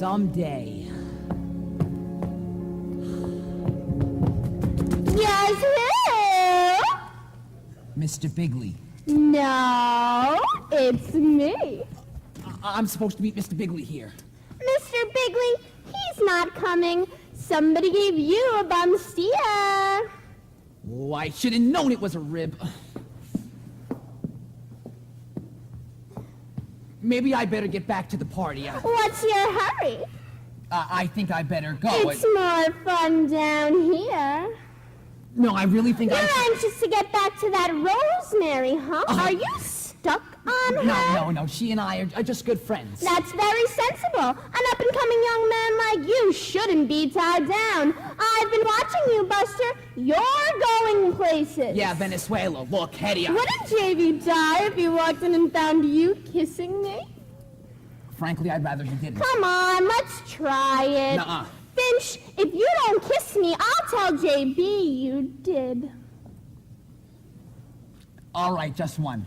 someday. Yes, who? Mr. Bigley. No, it's me. I'm supposed to meet Mr. Bigley here. Mr. Bigley, he's not coming. Somebody gave you a bum steer. Oh, I should have known it was a rib. Maybe I better get back to the party. What's your hurry? I think I better go. It's more fun down here. No, I really think You're anxious to get back to that Rosemary, huh? Are you stuck on her? No. She and I are just good friends. That's very sensible. An up-and-coming young man like you shouldn't be tied down. I've been watching you, Buster. You're going places. Yeah, Venezuela. Look, Hetty. Wouldn't JV die if he walked in and found you kissing me? Frankly, I'd rather he didn't. Come on, let's try it. Nuh-uh. Finch, if you don't kiss me, I'll tell JB you did. All right, just one.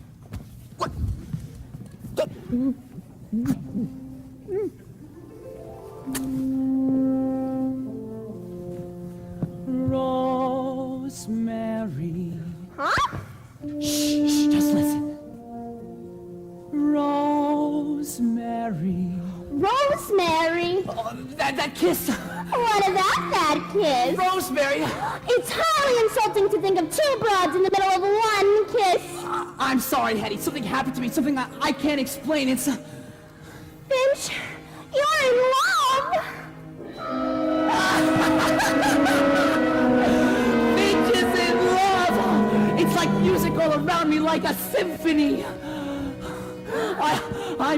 Rosemary. Huh? Shh, just listen. Rosemary. Rosemary? Oh, that kiss. What about that kiss? Rosemary. It's highly insulting to think of two broads in the middle of one kiss. I'm sorry, Hetty. Something happened to me. Something I can't explain. It's... Finch, you're in love. Finch is in love. It's like music all around me, like a symphony. I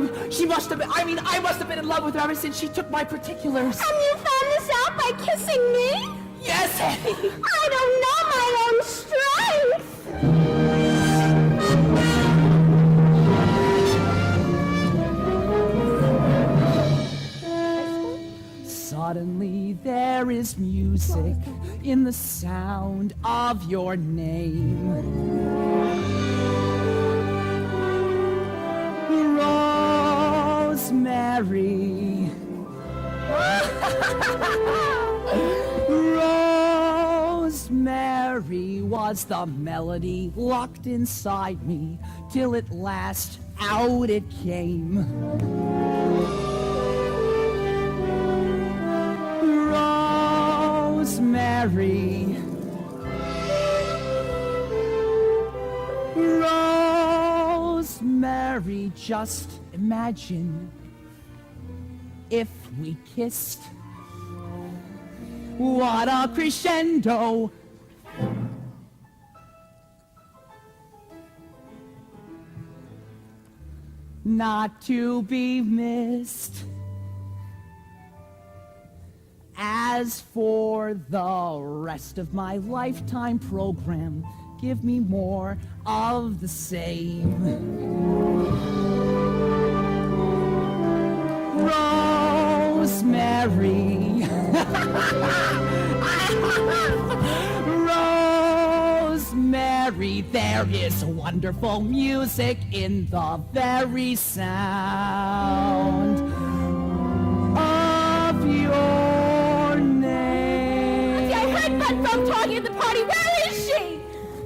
must have been in love with her ever since she took my particulars. And you found this out by kissing me? Yes, Hetty. I don't know my own strength. Suddenly there is music in the sound of your name. Rosemary. Rosemary was the melody locked inside me till at last out it came. Rosemary. Rosemary, just imagine if we kissed. What a crescendo. Not to be missed. As for the rest of my lifetime program, give me more of the same. Rosemary. Rosemary, there is wonderful music in the very sound of your name. I heard that from talking at the party. Where is she?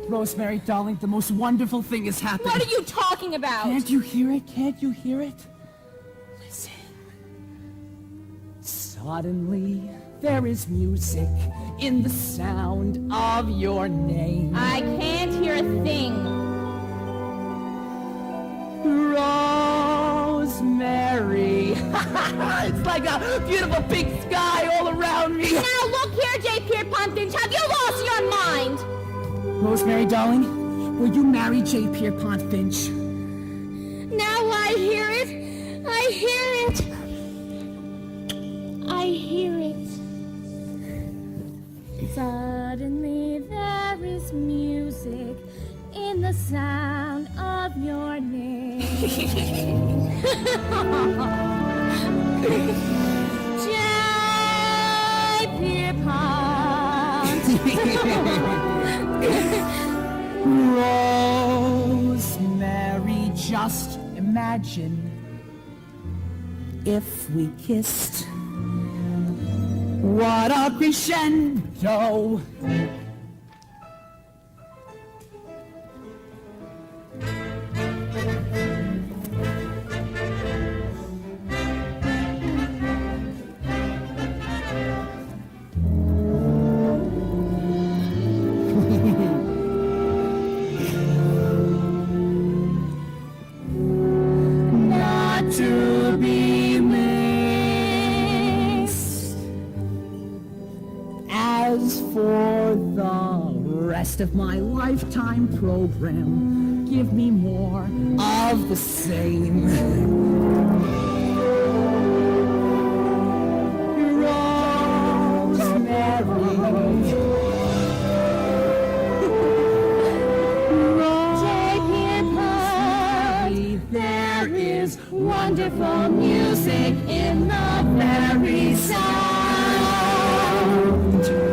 Rosemary, darling, the most wonderful thing is happening. What are you talking about? Can't you hear it? Can't you hear it? Listen. Suddenly, there is music in the sound of your name. I can't hear a thing. Rosemary. It's like a beautiful big sky all around me. Now look here, J. Pierpont Finch. Have you lost your mind? Rosemary, darling, will you marry J. Pierpont Finch? Now I hear it. I hear it. I hear it. Suddenly there is music in the sound of your name. J. Pierpont. Rosemary, just imagine if we kissed. What a crescendo! Not to be missed. As for the rest of my lifetime program, give me more of the same. Rosemary, there is wonderful music in the very sound of your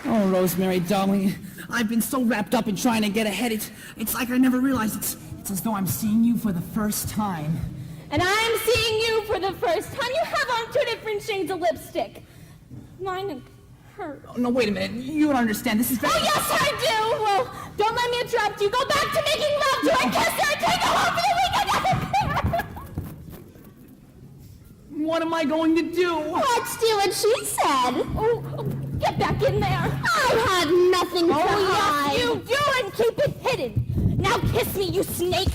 Oh, Rosemary, darling, I've been so wrapped up in trying to get ahead. It's like I never realized. It's as though I'm seeing you for the first time. And I'm seeing you for the first time. You have on 2 different shades of lipstick. Mine hurt. Oh, no, wait a minute. You don't understand. This is very... Oh, yes, I do. Well, don't let me interrupt you. Go back to making love to her, kiss her, and take her home for the weekend. What am I going to do? Let's do what she said. Oh, get back in there. I had nothing to hide. Yes, you do, and keep it hidden. Now kiss me, you snake.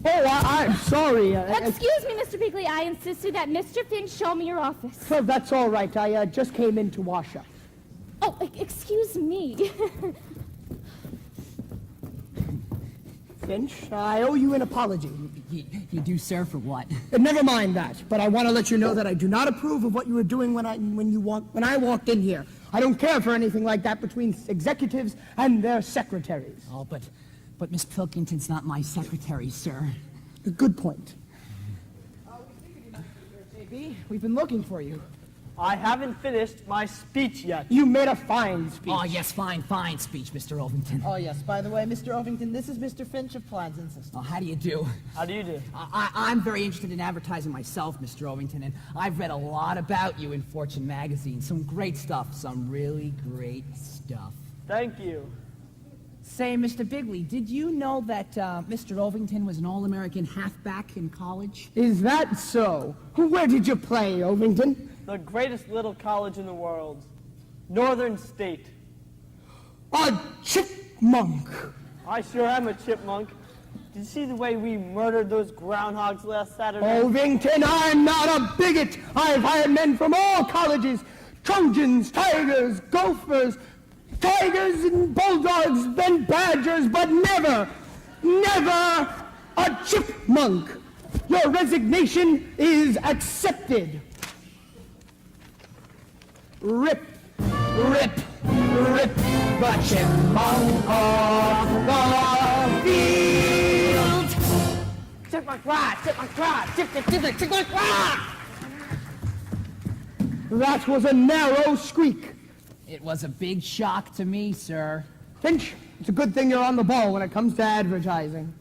Oh, I'm sorry. Excuse me, Mr. Bigley. I insisted that Mr. Finch show me your office. That's all right. I just came in to wash up. Oh, excuse me. Finch, I owe you an apology. You do, sir, for what? Never mind that, but I want to let you know that I do not approve of what you were doing when I walked in here. I don't care for anything like that between executives and their secretaries. Oh, but Miss Pilkington's not my secretary, sir. Good point. JB, we've been looking for you. I haven't finished my speech yet. You made a fine speech. Oh, yes, fine speech, Mr. Ovington. Oh, yes, by the way, Mr. Ovington, this is Mr. Finch of Plans and Systems. Oh, how do you do? How do you do? I'm very interested in advertising myself, Mr. Ovington, and I've read a lot about you in Fortune magazine. Some great stuff, some really great stuff. Thank you. Say, Mr. Bigley, did you know that Mr. Ovington was an All-American halfback in college? Is that so? Where did you play, Ovington? The greatest little college in the world. Northern State. A chipmunk. I sure am a chipmunk. Did you see the way we murdered those groundhogs last Saturday? Ovington, I'm not a bigot. I've hired men from all colleges. Trojans, tigers, gophers, tigers and bulldogs, then badgers, but never a chipmunk. Your resignation is accepted. Rip, rip, rip the chipmunk off the field. Chipmunk rah, chipmunk rah, chipmunk rah. That was a narrow squeak. It was a big shock to me, sir. Finch, it's a good thing you're on the ball when it comes to advertising.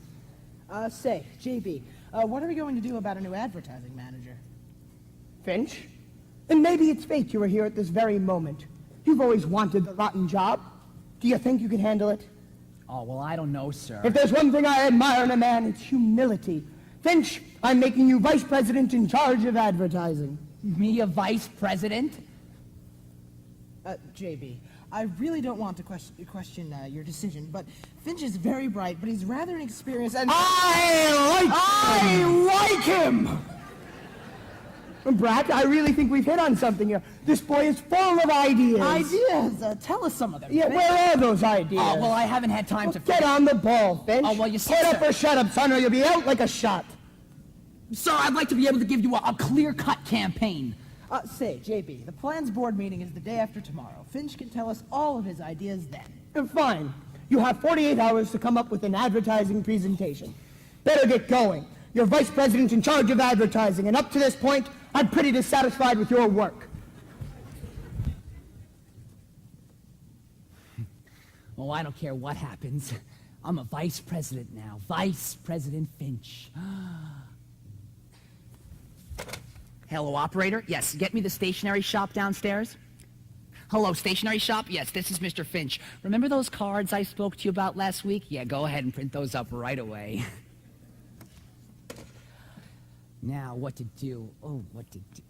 Say, JB, what are we going to do about a new advertising manager? Finch, and maybe it's fate you are here at this very moment. You've always wanted the rotten job. Do you think you can handle it? Oh, well, I don't know, sir. If there's one thing I admire in a man, it's humility. Finch, I'm making you vice president in charge of advertising. Me, a vice president? JB, I really don't want to question your decision, but Finch is very bright, but he's rather inexperienced and... I like him! Brat, I really think we've hit on something here. This boy is full of ideas. Ideas? Tell us some of them. Yeah, where are those ideas? Oh, well, I haven't had time to... Get on the ball, Finch. Oh, well, you see, Get up sir. or shut up, son, or you'll be out like a shot. Sir, I'd like to be able to give you a clear-cut campaign. Say, JB, the plans board meeting is the day after tomorrow. Finch can tell us all of his ideas then. Fine. You have 48 hours to come up with an advertising presentation. Better get going. You're vice president in charge of advertising, and up to this point, I'm pretty dissatisfied with your work. Oh, I don't care what happens. I'm a vice president now. Vice President Finch. Hello, operator? Yes, get me the stationery shop downstairs. Hello, stationery shop? Yes, this is Mr. Finch. Remember those cards I spoke to you about last week? Yeah, go ahead and print those up right away. Now, what to do? Oh, what to do?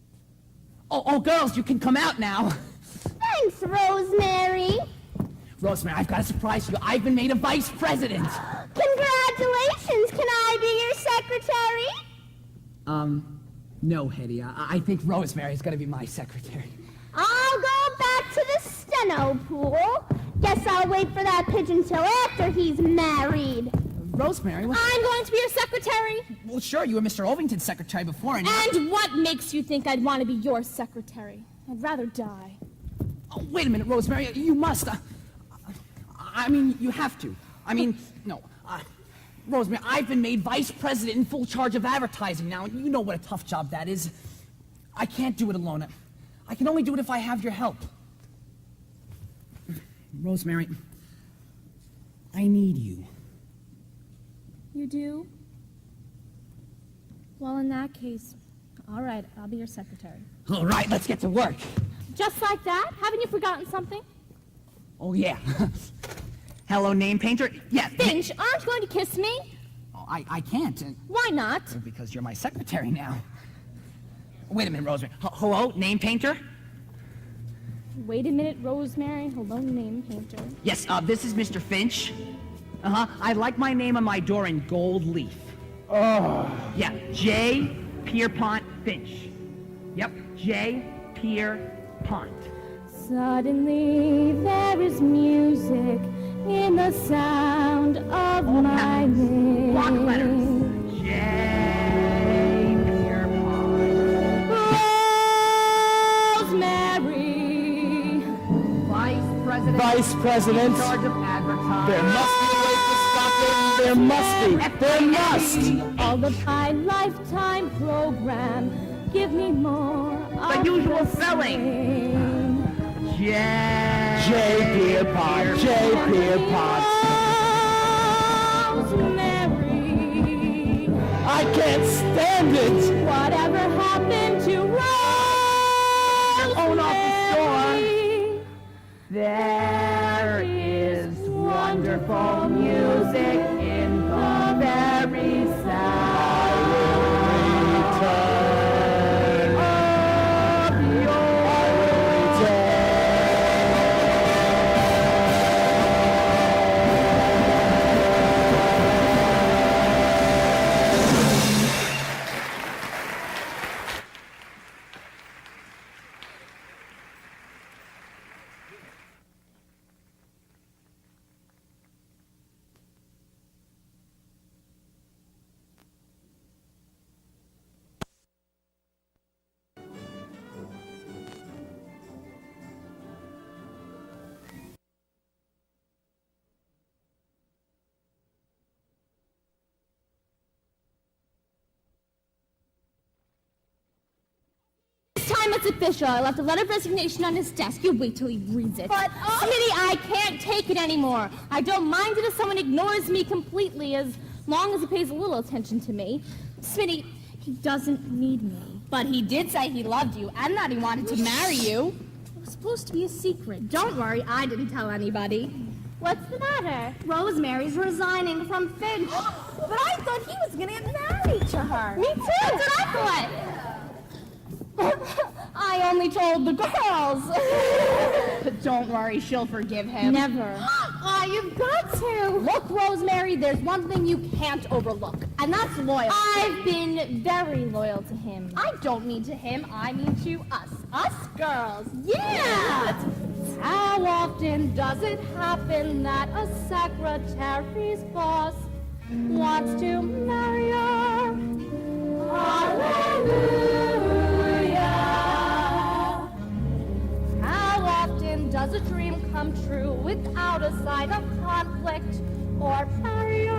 Oh, girls, you can come out now. Thanks, Rosemary. Rosemary, I've got a surprise for you. I've been made a vice president. Congratulations. Can I be your secretary? No, Hetty. I think Rosemary's gonna be my secretary. I'll go back to the steno pool. Guess I'll wait for that pigeon till after he's married. Rosemary, what? I'm going to be your secretary. Well, sure, you were Mr. Ovington's secretary before, and... And what makes you think I'd want to be your secretary? I'd rather die. Oh, wait a minute, Rosemary. You must. I mean, you have to. I mean, no. Rosemary, I've been made vice president in full charge of advertising now, and you know what a tough job that is. I can't do it alone. I can only do it if I have your help. Rosemary, I need you. You do? Well, in that case, all right, I'll be your secretary. All right, let's get to work. Just like that? Haven't you forgotten something? Oh, yeah. Hello, name painter? Yes. Finch, aren't you going to kiss me? Oh, I can't. Why not? Because you're my secretary now. Wait a minute, Rosemary. Hello, name painter? Wait a minute, Rosemary. Hello, name painter. Yes, this is Mr. Finch. I'd like my name on my door in gold leaf. Oh. Yeah, J. Pierpont Finch. Yep, J. Pierpont. Suddenly there is music in the sound of my name. Block letters. J. Pierpont. Rosemary. Vice President. Vice President. In charge of advertising. There must be a way to stop it. There must be. There must. All of my lifetime program. Give me more The usual spelling. J. Pierpont. J. Pierpont. Rosemary. I can't stand it. Whatever happened to Rosemary? Own off the store. There is wonderful music in the very sound of your This time it's official. I left a letter of resignation on his desk. You wait till he reads it. But, Smitty, I can't take it anymore. I don't mind it if someone ignores me completely, as long as he pays a little attention to me. Smitty, he doesn't need me. But he did say he loved you and that he wanted to marry you. It was supposed to be a secret. Don't worry, I didn't tell anybody. What's the matter? Rosemary's resigning from Finch. But I thought he was going to get married to her. Me too. That's what I thought. I only told the girls. But don't worry, she'll forgive him. Never. Oh, you've got to. Look, Rosemary, there's one thing you can't overlook, and that's loyalty. I've been very loyal to him. I don't mean to him, I mean to us. Us girls. Yeah! How often does it happen that a secretary's boss wants to marry her? Hallelujah! How often does a dream come true without a sign of conflict or barrier?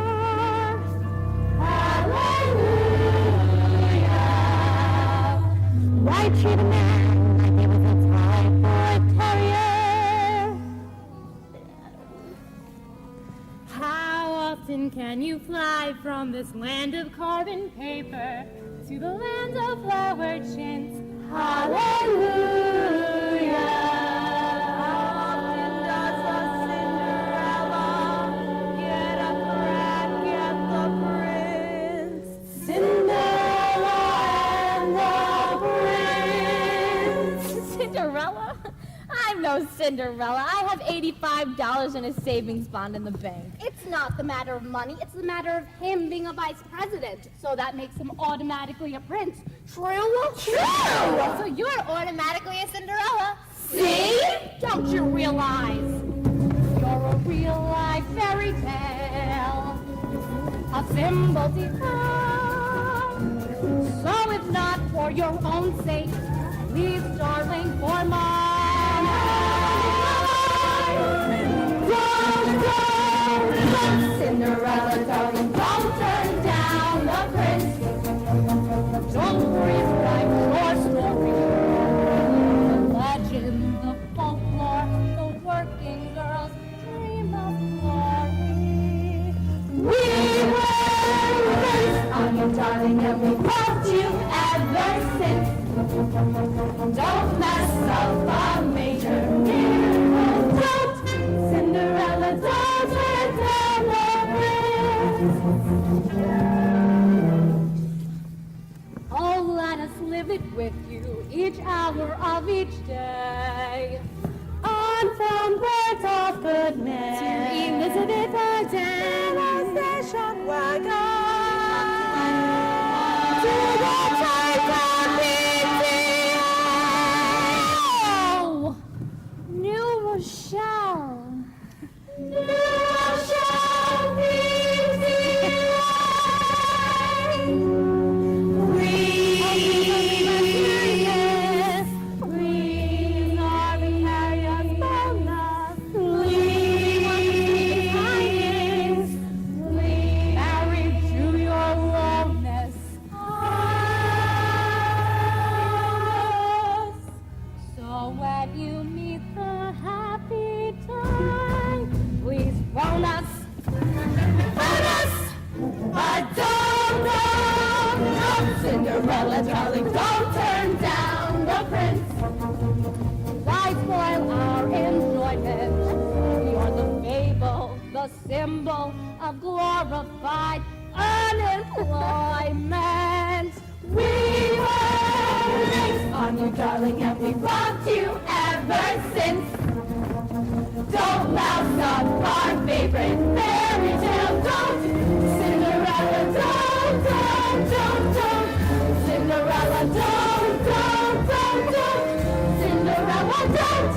Hallelujah! Why treat a man like he was a typhoid terrier? How often can you fly from this land of carbon paper to the land of flowered chintz? Hallelujah! How often does a Cinderella get a crack at the prince? Cinderella and the prince. Cinderella? I'm no Cinderella. I have $85 in a savings bond in the bank. It's not the matter of money, it's the matter of him being a vice president. So that makes him automatically a prince. True? True! So you're automatically a Cinderella. See? Don't you realize? You're a real-life fairy tale. A symbol to come. So if not for your own sake, please, darling, for mine. Cinderella, darling, don't turn down the prince. Don't rewrite your story. The legend, the folklore, the working girls dream of glory. We were prince on you, darling, and we loved you ever since. Don't mess up a major miracle. Don't, Cinderella, don't turn down the prince. Oh, let us live it with you each hour of each day. On from birds of good men to Elizabeth Arden, a station wagon to the Titanic. New Rochelle. New Rochelle, Cinderella, darling, don't turn down the prince. Why spoil our enjoyment? You're the fable, the symbol of glorified unemployment. We were rings on you, darling, and we loved you ever since. Don't mouse up our favorite fairy tale, don't. Cinderella, don't. Cinderella, don't. Cinderella, don't.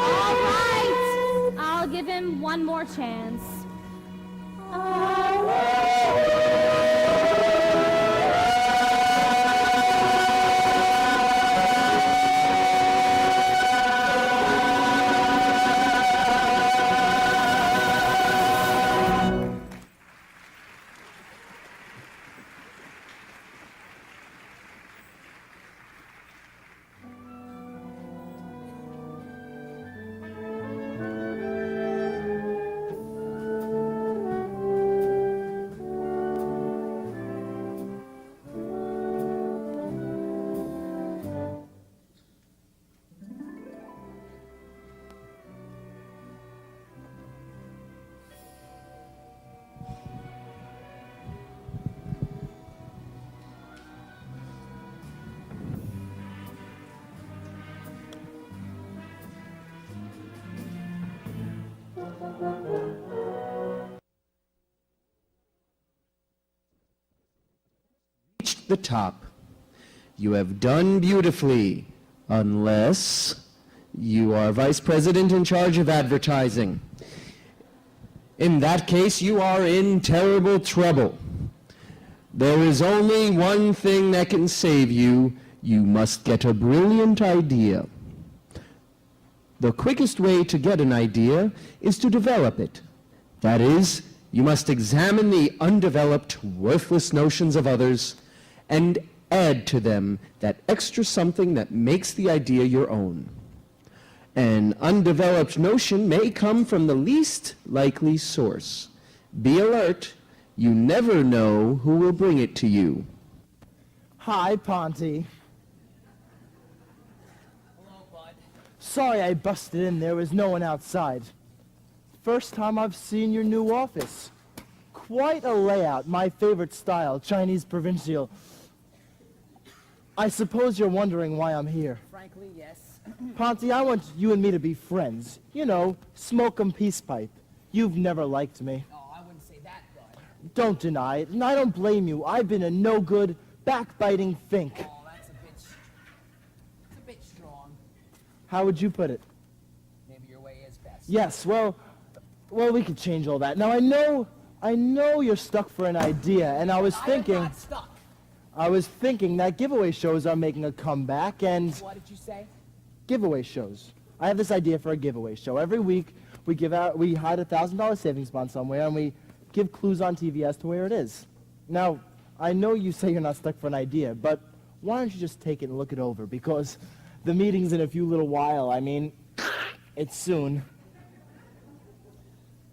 All right, I'll give him one more chance. Reached the top. You have done beautifully, unless you are vice president in charge of advertising. In that case, you are in terrible trouble. There is only one thing that can save you. You must get a brilliant idea. The quickest way to get an idea is to develop it. That is, you must examine the undeveloped, worthless notions of others and add to them that extra something that makes the idea your own. An undeveloped notion may come from the least likely source. Be alert. You never know who will bring it to you. Hi, Ponty. Hello, bud. Sorry I busted in. There was no one outside. First time I've seen your new office. Quite a layout, my favorite style, Chinese provincial. I suppose you're wondering why I'm here. Frankly, yes. Ponty, I want you and me to be friends. You know, smoke 'em peace pipe. You've never liked me. No, I wouldn't say that, bud. Don't deny it, and I don't blame you. I've been a no-good, backbiting fink. Oh, that's it's a bit strong. How would you put it? Maybe your way is best. Yes, well, we could change all that. Now, I know you're stuck for an idea, and I was I am thinking... not stuck. I was thinking that giveaway shows are making a comeback, and What did you say? giveaway shows. I have this idea for a giveaway show. Every week, we hide $1,000 savings bond somewhere, and we give clues on TV as to where it is. Now, I know you say you're not stuck for an idea, but why don't you just take it and look it over? Because the meeting's in a few little while. I mean, it's soon.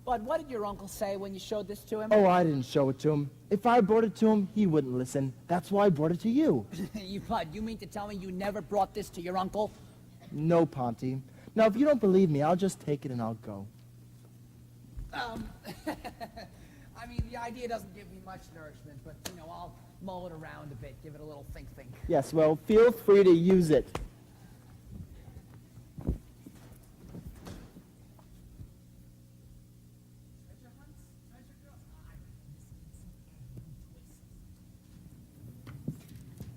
Bud, what did your uncle say when you showed this to him? Oh, I didn't show it to him. If I brought it to him, he wouldn't listen. That's why I brought it to you. Bud, you mean to tell me you never brought this to your uncle? No, Ponty. Now, if you don't believe me, I'll just take it and I'll go. I mean, the idea doesn't give me much nourishment, but, I'll mull it around a bit, give it a little think. Yes, well, feel free to use it.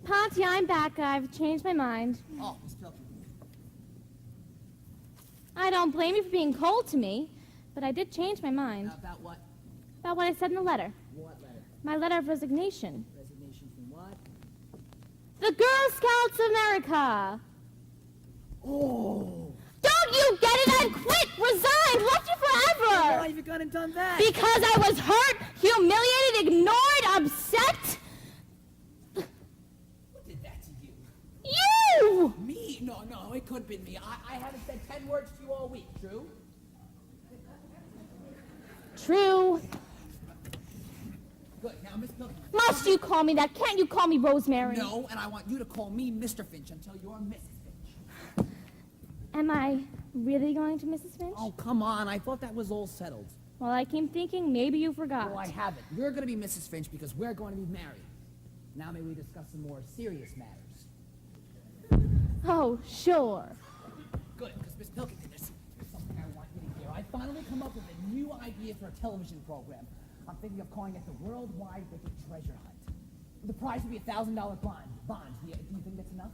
Ponty, I'm back. I've changed my mind. Oh, Miss Pilkington. I don't blame you for being cold to me, but I did change my mind About what? about what I said in the letter. What letter? My letter of resignation. Resignation from what? The Girl Scouts of America. Oh. Don't you get it? I've quit, resigned, left you forever. Why have you gone and done that? Because I was hurt, humiliated, ignored, upset. Who did that to you? You! Me? No, it couldn't have been me. I haven't said 10 words to you all week, true? True. Good. Now, Miss Pilkington. Must you call me that? Can't you call me Rosemary? No, and I want you to call me Mr. Finch until you're Mrs. Finch. Am I really going to Mrs. Finch? Oh, come on. I thought that was all settled. Well, I came thinking maybe you forgot. Well, I haven't. You're going to be Mrs. Finch because we're going to be married. Now may we discuss some more serious matters. Oh, sure. Good, because Miss Pilkington, there's something I want you to hear. I finally come up with a new idea for a television program. I'm thinking of calling it the Worldwide Wicked Treasure Hunt. The prize would be $1,000 bond. Do you think that's enough?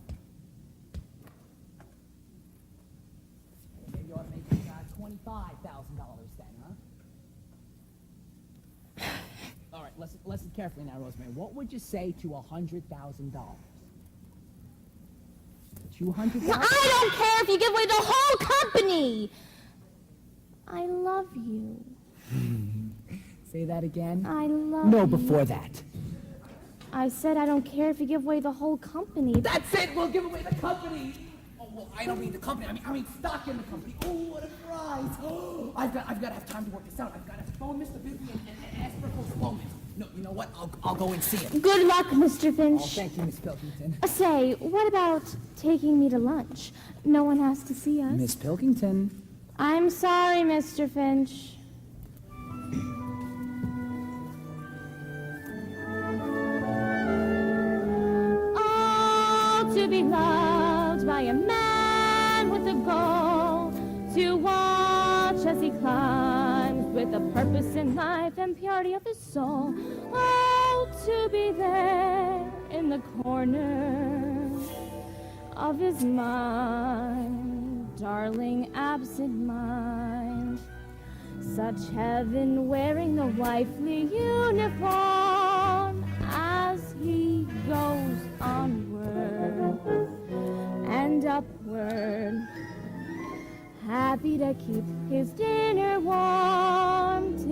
Maybe you ought to make it $25,000 then, huh? All right, listen carefully now, Rosemary. What would you say to $100,000? $200,000? I don't care if you give away the whole company. I love you. Say that again. I love No, you. before that. I said I don't care if you give away the whole company. That's it. We'll give away the company. Oh, well, I don't mean the company. I mean stock in the company. Oh, what a prize. Oh, I've got to have time to work this out. I've got to phone Mr. Busy and ask for postponement. No, you know what? I'll go and see him. Good luck, Mr. Finch. Oh, thank you, Miss Pilkington. Say, what about taking me to lunch? No one has to see us. Miss Pilkington. I'm sorry, Mr. Finch. Oh, to be loved by a man with a goal, to watch as he climbs with a purpose in life and purity of his soul. Oh, to be there in the corner of his mind, darling absent mind. Such heaven wearing the wifely uniform as he goes onward and upward, happy to keep his dinner warm till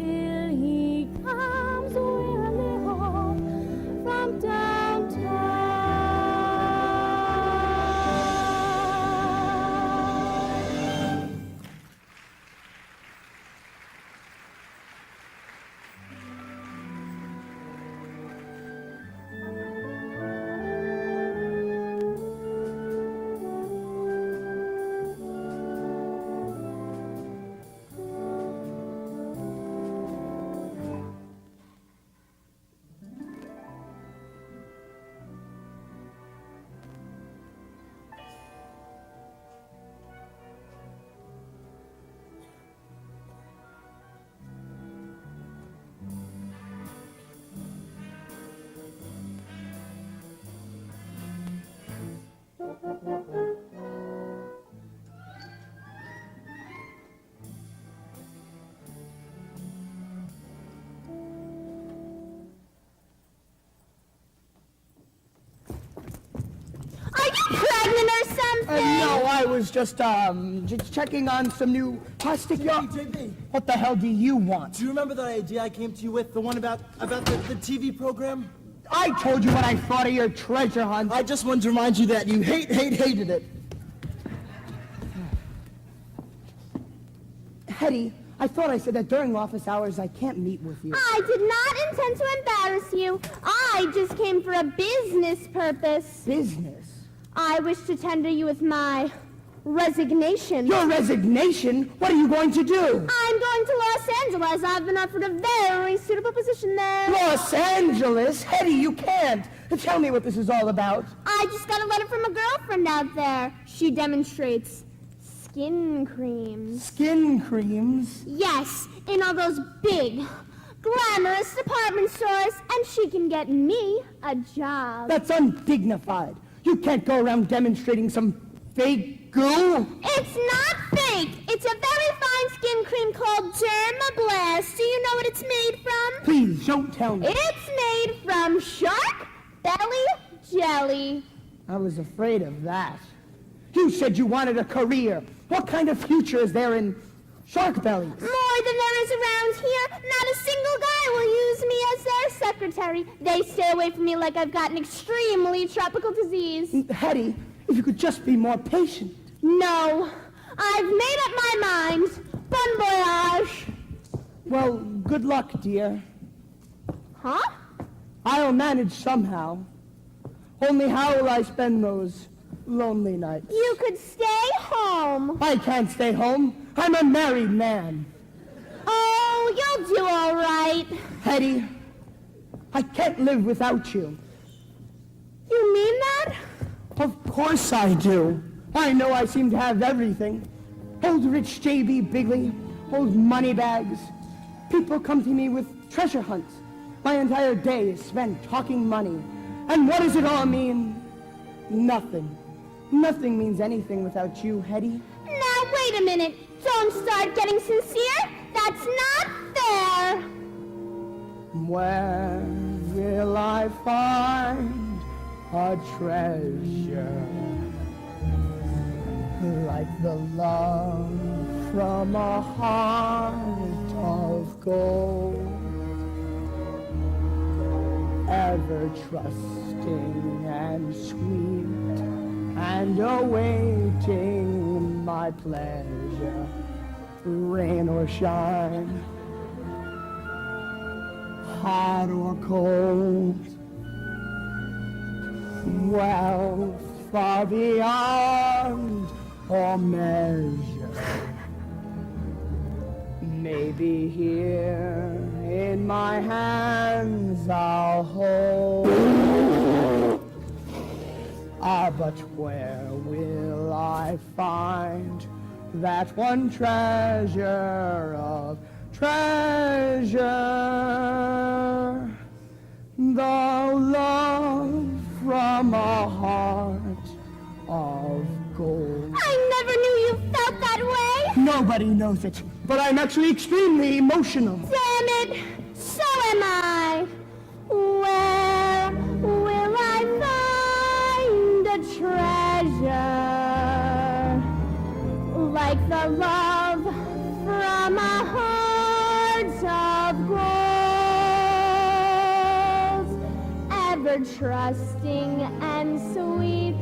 I was just checking on some new plastic yarn. JB. What the hell do you want? Do you remember that idea I came to you with, the one about the TV program? I told you what I thought of your treasure hunt. I just wanted to remind you that you hated it. Hetty, I thought I said that during office hours I can't meet with you. I did not intend to embarrass you. I just came for a business purpose. Business? I wish to tender you with my resignation. Your resignation? What are you going to do? I'm going to Los Angeles. I've been offered a very suitable position there. Los Angeles? Hetty, you can't. Tell me what this is all about. I just got a letter from a girlfriend out there. She demonstrates skin creams. Skin creams? Yes, in all those big, glamorous department stores, and she can get me a job. That's undignified. You can't go around demonstrating some fake goo. It's not fake. It's a very fine skin cream called Dermablast. Do you know what it's made from? Please, don't tell me. It's made from shark belly jelly. I was afraid of that. You said you wanted a career. What kind of future is there in shark bellies? More than there is around here. Not a single guy will use me as their secretary. They stay away from me like I've got an extremely tropical disease. Hetty, if you could just be more patient. No, I've made up my mind. Bon voyage. Well, good luck, dear. Huh? I'll manage somehow. Only how will I spend those lonely nights? You could stay home. I can't stay home. I'm a married man. Oh, you'll do all right. Hetty, I can't live without you. You mean that? Of course I do. I know I seem to have everything. Old rich J.B. Bigley, old money bags. People come to me with treasure hunts. My entire day is spent talking money. And what does it all mean? Nothing. Nothing means anything without you, Hetty. Now, wait a minute. Don't start getting sincere. That's not fair. Where will I find a treasure like the love from a heart of gold, ever trusting and sweet and awaiting my pleasure, rain or shine, hot or cold, wealth far beyond all measure, maybe here in my hands I'll hold. But where will I find that one treasure of treasure? The love from a heart of gold. I never knew you felt that way. Nobody knows it, but I'm actually extremely emotional. Damn it. So am I. Where will I find a treasure like the love from a heart of gold, ever trusting and sweet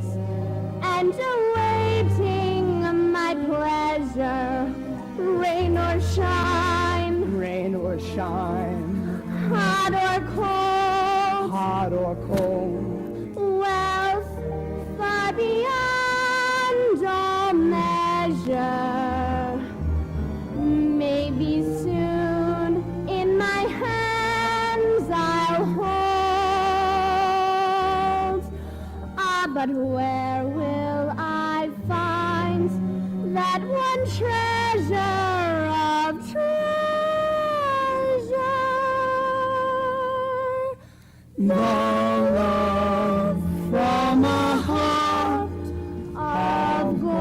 and awaiting my pleasure, rain or shine, Rain or shine, hot or cold, hot or cold, wealth far beyond all measure, maybe soon in my hands I'll hold. But where will I find that one treasure of treasure? the love from a heart Of gold.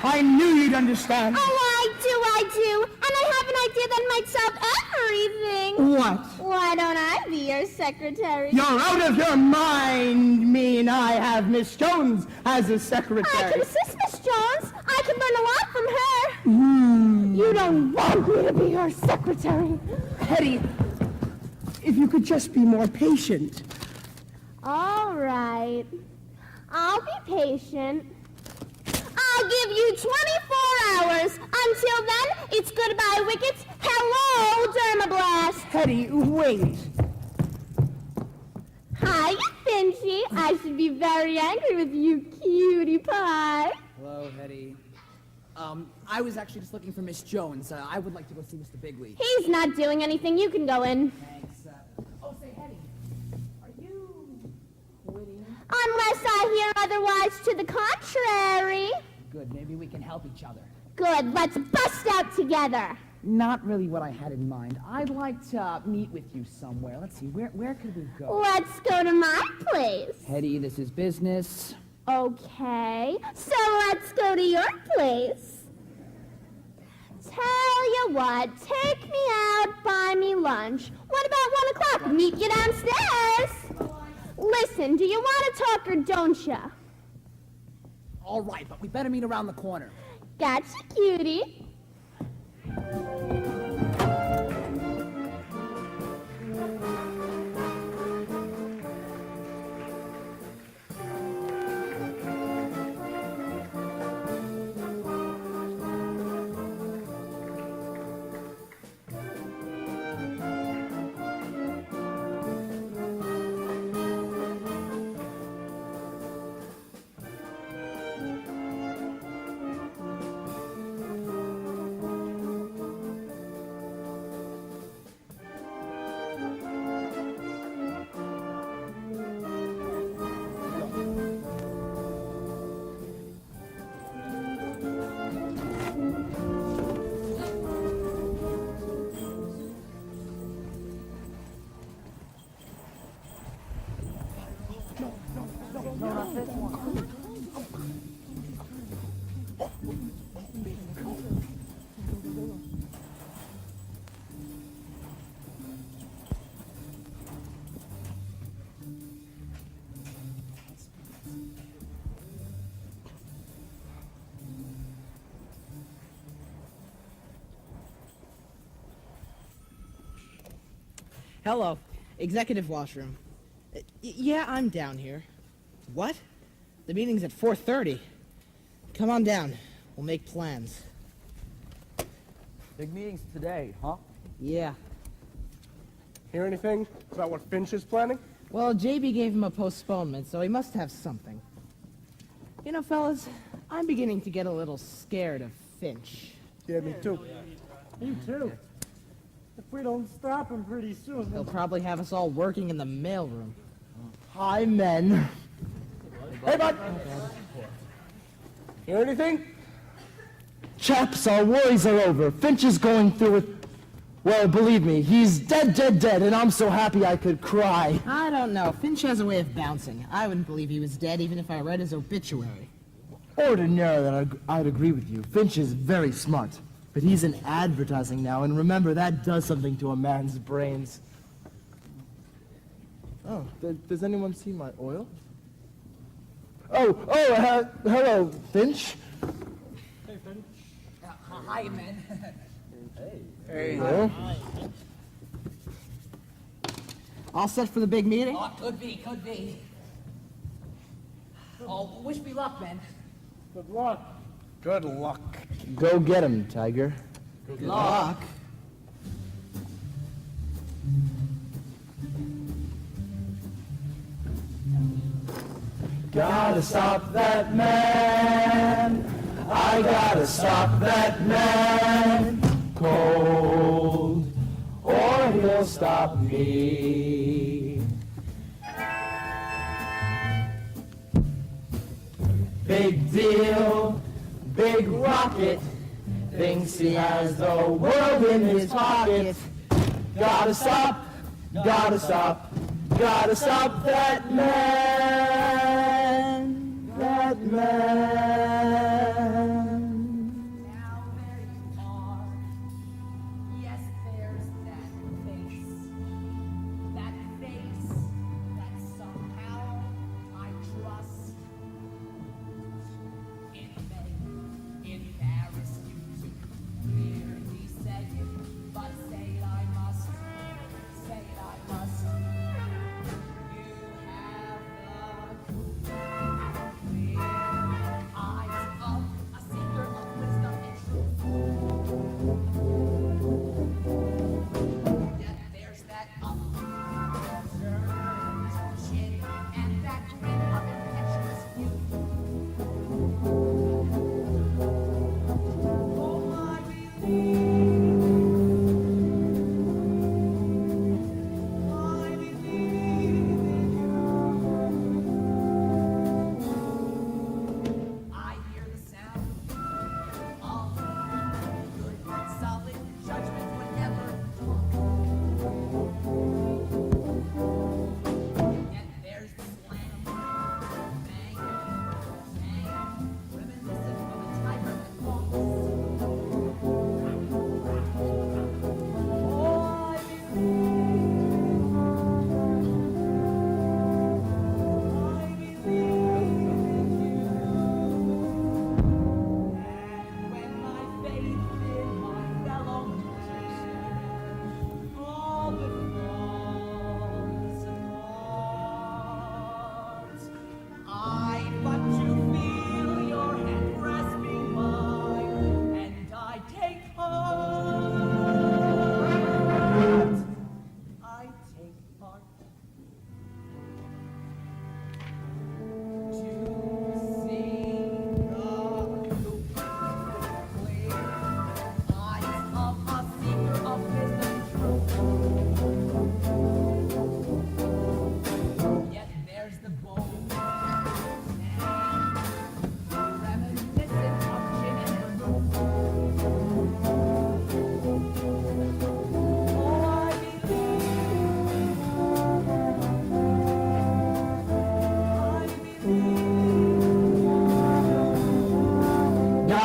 I knew you'd understand. Oh, I do I do, and I have an idea that might solve everything. What? Why don't I be your secretary? You're out of your mind! Me and I have Miss Jones as a I secretary. can assist Miss Jones. I can learn a lot from her. You don't want me to be your secretary. Hetty, if you could just be more patient. All right. I'll be patient. I'll give you 24 hours. Until then, it's goodbye, Wickets. Hello, Dermablast. Hetty, wait. Hi, Finchy. I should be very angry with you, cutie pie. Hello, Hetty. I was actually just looking for Miss Jones. I would like to go see Mr. Bigley. He's not doing anything. You can go in. Thanks. Oh, say, Hetty, are you quitting? Unless I hear otherwise to the contrary. Good, maybe we can help each other. Good, let's bust out together. Not really what I had in mind. I'd like to meet with you somewhere. Let's see, where could we go? Let's go to my place. Hetty, this is business. Okay, so let's go to your place. Tell you what, take me out, buy me lunch. What about 1 o'clock? Meet you downstairs. Listen, do you want to talk or don't ya? All right, but we better meet around the corner. Gotcha, cutie. Hello. Executive washroom. Yeah, I'm down here. What? The meeting's at 4:30. Come on down. We'll make plans. Big meetings today, huh? Yeah. Hear anything about what Finch is planning? Well, JB gave him a postponement, so he must have something. You know, fellas, I'm beginning to get a little scared of Finch. Yeah, me too. Me too. If we don't stop him pretty soon. He'll probably have us all working in the mailroom. Hi, men. Hey, bud! Hear anything? Chaps, our worries are over. Finch is going through it. Well, believe me, he's dead, and I'm so happy I could cry. I don't know. Finch has a way of bouncing. I wouldn't believe he was dead even if I read his obituary. Ordinarily, I'd agree with you. Finch is very smart. But he's in advertising now, and remember, that does something to a man's brains. Oh, does anyone see my oil? Hello, Finch. Hey, Finn. Hi, man. Hey. Hello. All set for the big meeting? Oh, could be. Oh, wish me luck, man. Good luck. Good luck. Go get him, Tiger. Good luck. Gotta stop that man. I gotta stop that man. Cold, or he'll stop me. Big deal, big rocket. Thinks he has the world in his pocket. Gotta stop that man. That man. Now there you are,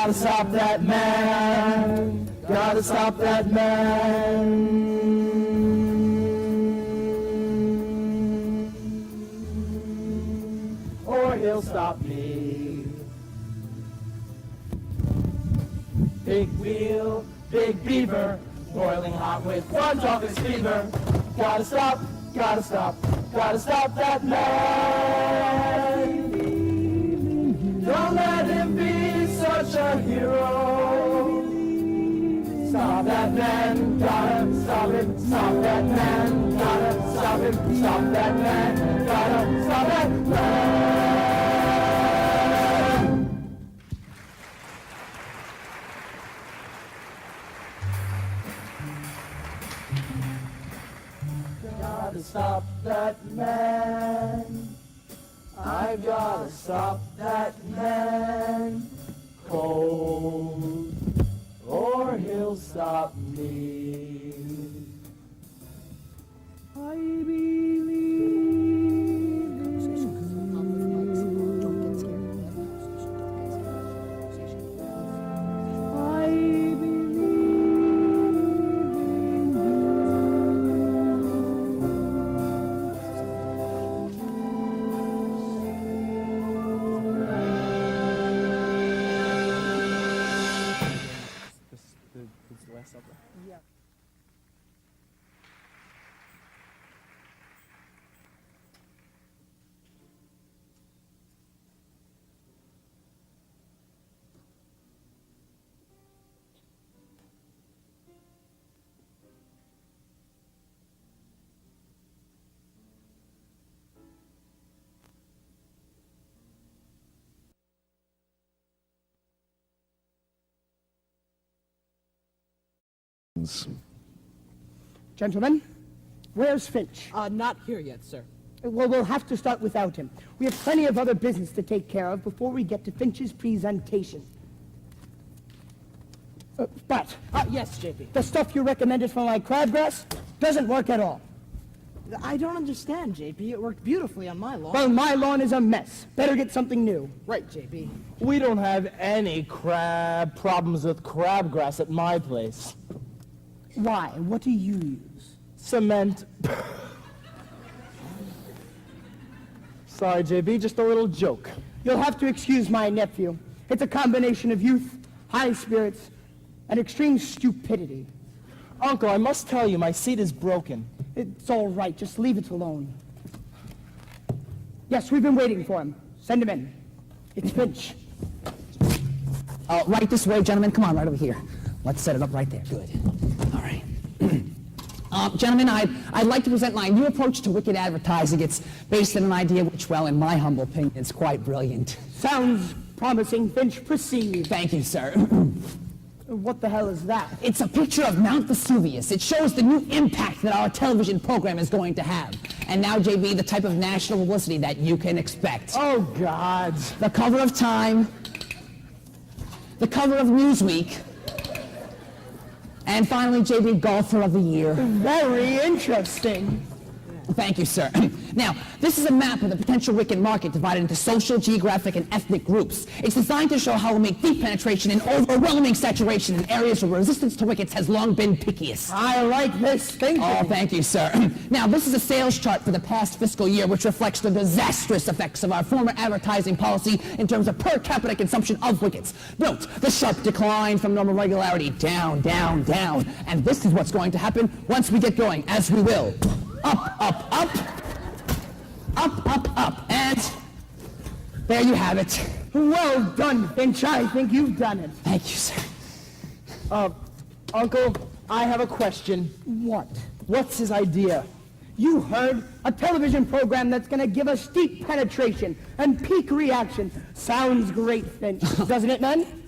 Gotta stop that man. Gotta stop that man. Or he'll stop me. Big wheel, big beaver, boiling hot with one office fever. Gotta stop, gotta stop, gotta stop that man. Don't let him be such a hero. Stop that man, gotta stop him, stop that man, gotta stop him, stop that man, gotta stop that man. Gotta stop that man. I gotta stop that man. Cold, or he'll stop me. I believe Gentlemen, where's Finch? Not here yet, sir. Well, we'll have to start without him. We have plenty of other business to take care of before we get to Finch's presentation. But Yes, JP. the stuff you recommended for my crabgrass doesn't work at all. I don't understand, JP. It worked beautifully on my lawn. Well, my lawn is a mess. Better get something new. Right, JP. We don't have any problems with crabgrass at my place. Why? What do you use? Cement. Sorry, JB, just a little joke. You'll have to excuse my nephew. It's a combination of youth, high spirits, and extreme stupidity. Uncle, I must tell you, my seat is broken. It's all right. Just leave it alone. Yes, we've been waiting for him. Send him in. It's Finch. Right this way, gentlemen. Come on, right over here. Let's set it up right there. Good. All right. Gentlemen, I'd like to present my new approach to wicked advertising. It's based on an idea which, well, in my humble opinion, is quite brilliant. Sounds promising, Finch. Proceed. Thank you, sir. What the hell is that? It's a picture of Mount Vesuvius. It shows the new impact that our television program is going to have. And now, JB, the type of national publicity that you can expect. Oh, God. The cover of Time, the cover of Newsweek, and finally, JB, Golfer of the Year. Very interesting. Thank you, sir. Now, this is a map of the potential wicked market divided into social, geographic, and ethnic groups. It's designed to show how we'll make deep penetration and overwhelming saturation in areas where resistance to wickets has long been pickiest. I like this thinking. Oh, thank you, sir. Now, this is a sales chart for the past fiscal year, which reflects the disastrous effects of our former advertising policy in terms of per capita consumption of wickets. Note the sharp decline from normal regularity, down, down, down. And this is what's going to happen once we get going, as we will. Up, up, up, up, up, up, and there you have it. Well done, Finch. I think you've done it. Thank you, sir. Uncle, I have a question. What? What's his idea? You heard a television program that's going to give us deep penetration and peak reaction. Sounds great, Finch. Doesn't it, men?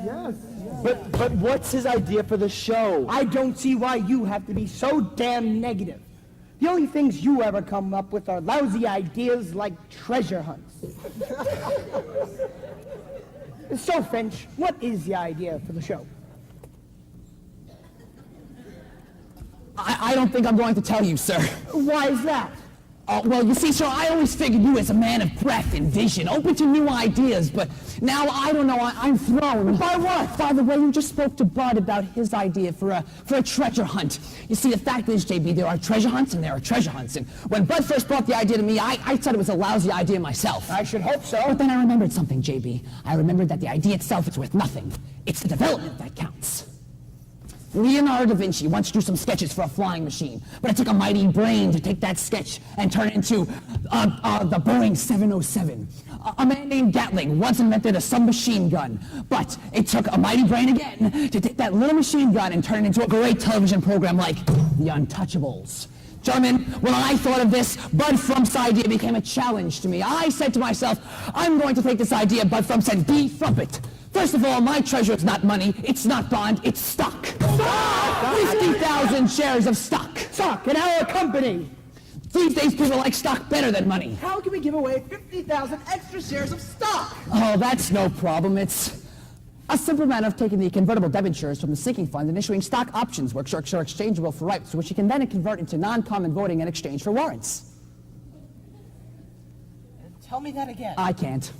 Yes. But what's his idea for the show? I don't see why you have to be so damn negative. The only things you ever come up with are lousy ideas like treasure hunts. So, Finch, what is the idea for the show? I don't think I'm going to tell you, sir. Why is that? Oh, well, you see, sir, I always figured you as a man of breadth and vision, open to new ideas, but now I don't know, I'm thrown. By what? By the way, you just spoke to Bud about his idea for a treasure hunt. You see, the fact is, JB, there are treasure hunts and there are treasure hunts, and when Bud first brought the idea to me, I thought it was a lousy idea myself. I should hope so. But then I remembered something, JB. I remembered that the idea itself is worth nothing. It's the development that counts. Leonardo da Vinci once drew some sketches for a flying machine, but it took a mighty brain to take that sketch and turn it into the Boeing 707. A man named Gatling once invented a submachine gun, but it took a mighty brain again to take that little machine gun and turn it into a great television program like The Untouchables. Gentlemen, when I thought of this, Bud Frump's idea became a challenge to me. I said to myself, I'm going to take this idea Bud Frump said, B-Frump it. First of all, my treasure is not money, it's not bond, it's stock. Stock! 50,000 shares of stock. Stock in our company. These days, people like stock better than money. How can we give away 50,000 extra shares of stock? Oh, that's no problem. It's a simple matter of taking the convertible debentures from the sinking fund and issuing stock options, which are exchangeable for rights, which you can then convert into non-common voting in exchange for warrants. Tell me that again. I can't.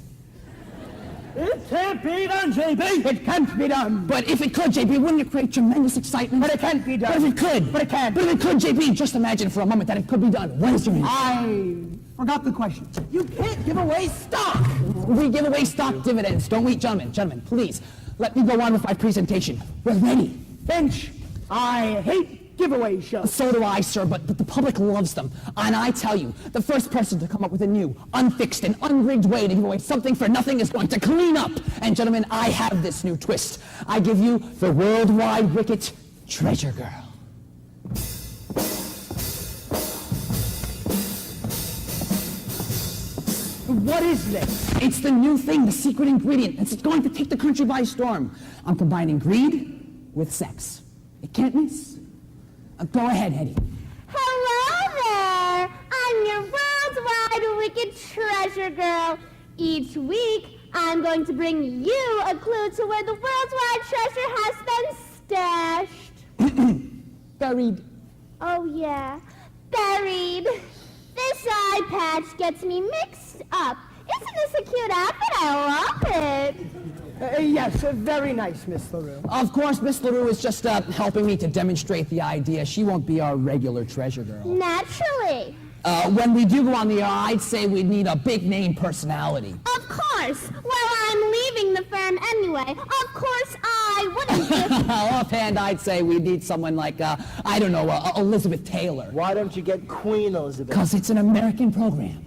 It can't be done, JB. It can't be done. But if it could, JB, wouldn't it create tremendous excitement? But it can't be done. But if it could. But it can't. But if it could, JB, just imagine for a moment that it could be done. What is your answer? I forgot the question. You can't give away stock. We give away stock dividends, don't we? Gentlemen, please, let me go on with my presentation. We're ready. Finch, I hate giveaway shows. So do I, sir, but the public loves them. And I tell you, the first person to come up with a new, unfixed, and unrigged way to give away something for nothing is going to clean up. And gentlemen, I have this new twist. I give you the worldwide wicket treasure girl. What is this? It's the new thing, the secret ingredient. It's going to take the country by storm. I'm combining greed with sex. It can't miss. Go ahead, Hetty. Hello there! I'm your worldwide wicked treasure girl. Each week, I'm going to bring you a clue to where the worldwide treasure has been stashed. Buried. Oh, yeah. Buried. This eye patch gets me mixed up. Isn't this a cute outfit? I love it. Yes, very nice, Miss LaRue. Of course, Miss LaRue is just helping me to demonstrate the idea. She won't be our regular treasure girl. Naturally. When we do go on the air, I'd say we'd need a big-name personality. Of course. Well, I'm leaving the firm anyway. Of course I wouldn't. Offhand, I'd say we'd need someone like, I don't know, Elizabeth Taylor. Why don't you get Queen Elizabeth? Because it's an American program.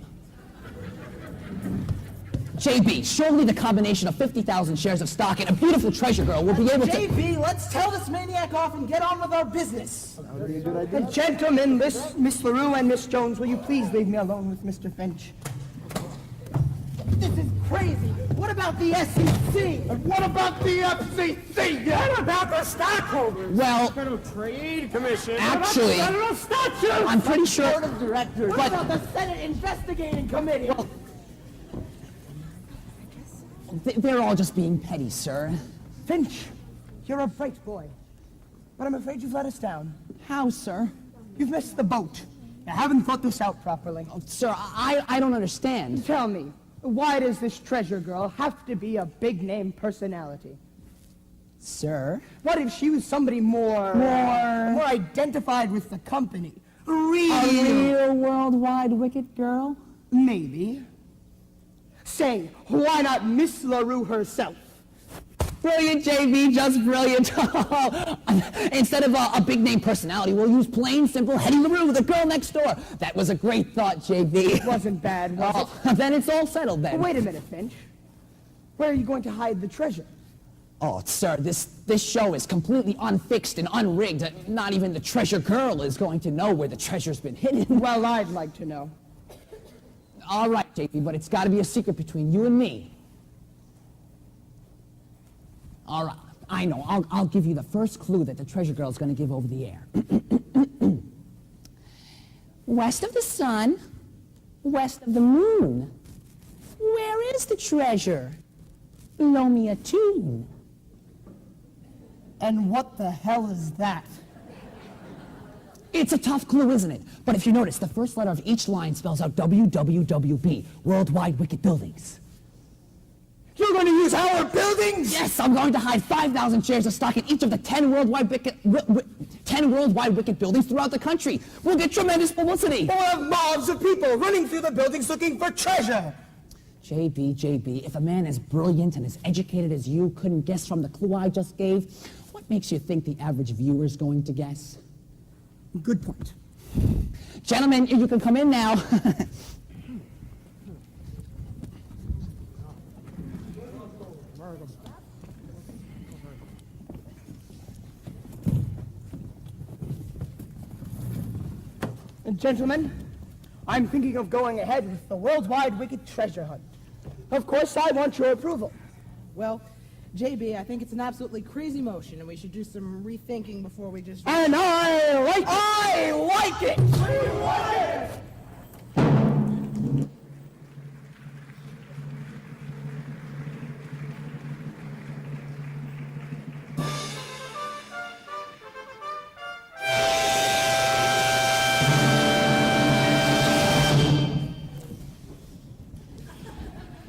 JB, surely the combination of 50,000 shares of stock and a beautiful treasure girl will be able to... JB, let's tell this maniac off and get on with our business. That would be a good idea. Gentlemen, Miss LaRue and Miss Jones, will you please leave me alone with Mr. Finch? This is crazy. What about the SEC? What about the FCC? What about the stockholders? Well, Federal Trade Commission. actually, Federal statute! I'm pretty sure... Board of Directors. What about the Senate Investigating Committee? They're all just being petty, sir. Finch, you're a bright boy, but I'm afraid you've let us down. How, sir? You've missed the boat. You haven't thought this out properly. Oh, sir, I don't understand. Tell me, why does this treasure girl have to be a big-name personality? Sir? What if she was somebody more identified with the company? A Real. real worldwide wicked girl? Maybe. Say, why not Miss LaRue herself? Brilliant, JB, just brilliant. Instead of a big-name personality, we'll use plain, simple Hetty LaRue, the girl next door. That was a great thought, JB. It wasn't bad, was it? Then it's all settled, then. Wait a minute, Finch. Where are you going to hide the treasure? Oh, sir, this show is completely unfixed and unrigged. Not even the treasure girl is going to know where the treasure's been hidden. Well, I'd like to know. All right, JP, but it's got to be a secret between you and me. All right, I know. I'll give you the first clue that the treasure girl's going to give over the air. West of the sun, west of the moon. Where is the treasure? Blow me a tune. And what the hell is that? It's a tough clue, isn't it? But if you notice, the first letter of each line spells out WWWB, Worldwide Wicked Buildings. You're going to use our buildings? Yes, I'm going to hide 5,000 shares of stock in each of the 10 worldwide wicked buildings throughout the country. We'll get tremendous publicity. We'll have mobs of people running through the buildings looking for treasure. JB, if a man as brilliant and as educated as you couldn't guess from the clue I just gave, what makes you think the average viewer is going to guess? Good point. Gentlemen, you can come in now. And gentlemen, I'm thinking of going ahead with the worldwide wicked treasure hunt. Of course, I want your approval. Well, JB, I think it's an absolutely crazy motion, and we should do some rethinking before we just... And I like it!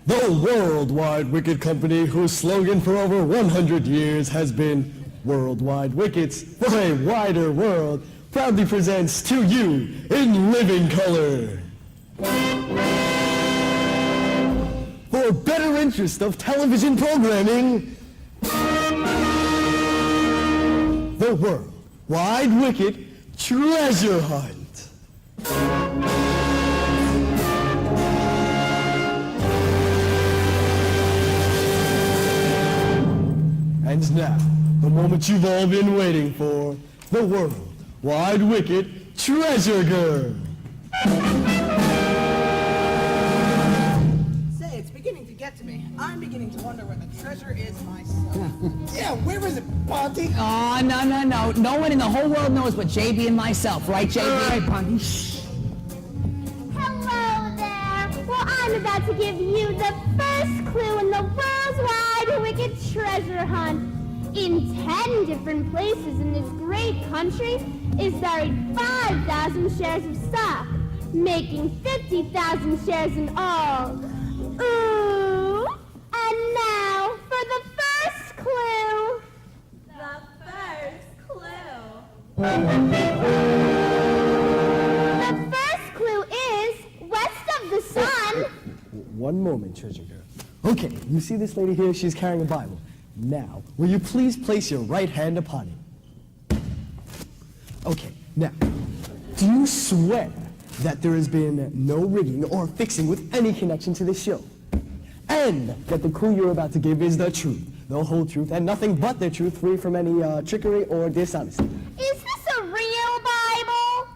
The Worldwide Wicket Company, whose slogan for over 100 years has been Worldwide Wickets for a Wider World, proudly presents to you in living color. For better interest of television programming, the Worldwide Wicket Treasure Hunt. And now, the moment you've all been waiting for, the Worldwide Wicket Treasure Girl. Say, it's beginning to get to me. I'm beginning to wonder where the treasure is myself. Yeah, where is it, Bonte? Oh, no. No one in the whole world knows but JB and myself, right, JB? All right, Bonte. Shh. Hello there. Well, I'm about to give you the first clue in the worldwide wicked treasure hunt. In 10 different places in this great country is buried 5,000 shares of stock, making 50,000 shares in all. Ooh! And now for the first clue. The first clue. The first clue is west of the sun. One moment, Treasure Girl. Okay, you see this lady here? She's carrying a Bible. Now, will you please place your right hand upon it? Okay, now, do you swear that there has been no rigging or fixing with any connection to this show? And that the clue you're about to give is the truth, the whole truth, and nothing but the truth, free from any trickery or dishonesty? Is this a real Bible?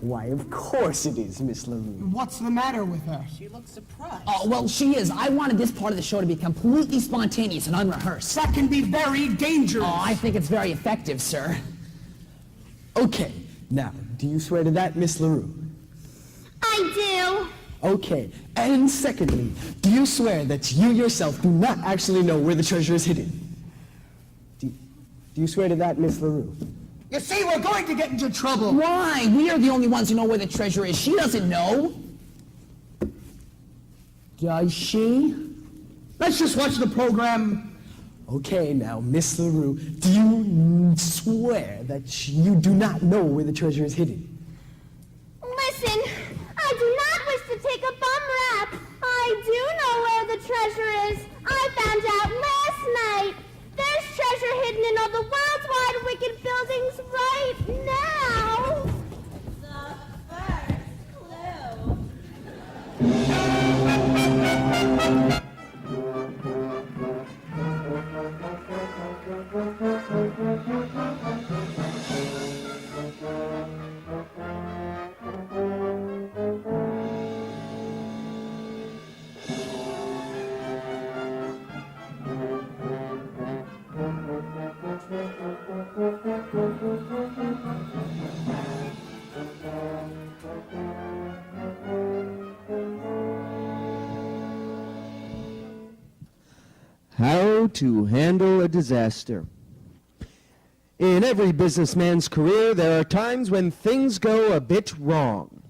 Why, of course it is, Miss LaRue. What's the matter with her? She looks surprised. Oh, well, she is. I wanted this part of the show to be completely spontaneous and unrehearsed. That can be very dangerous. Oh, I think it's very effective, sir. Okay, now, do you swear to that, Miss LaRue? I do. Okay, and secondly, do you swear that you yourself do not actually know where the treasure is hidden? Do you swear to that, Miss LaRue? You see, we're going to get into trouble. Why? We are the only ones who know where the treasure is. She doesn't know. Does she? Let's just watch the program. Okay, now, Miss LaRue, do you swear that you do not know where the treasure is hidden? Listen, I do not wish to take a bum rap. I do know where the treasure is. I found out last night. There's treasure hidden in all the worldwide wicked buildings right now. The first clue. How to handle a disaster. In every businessman's career, there are times when things go a bit wrong.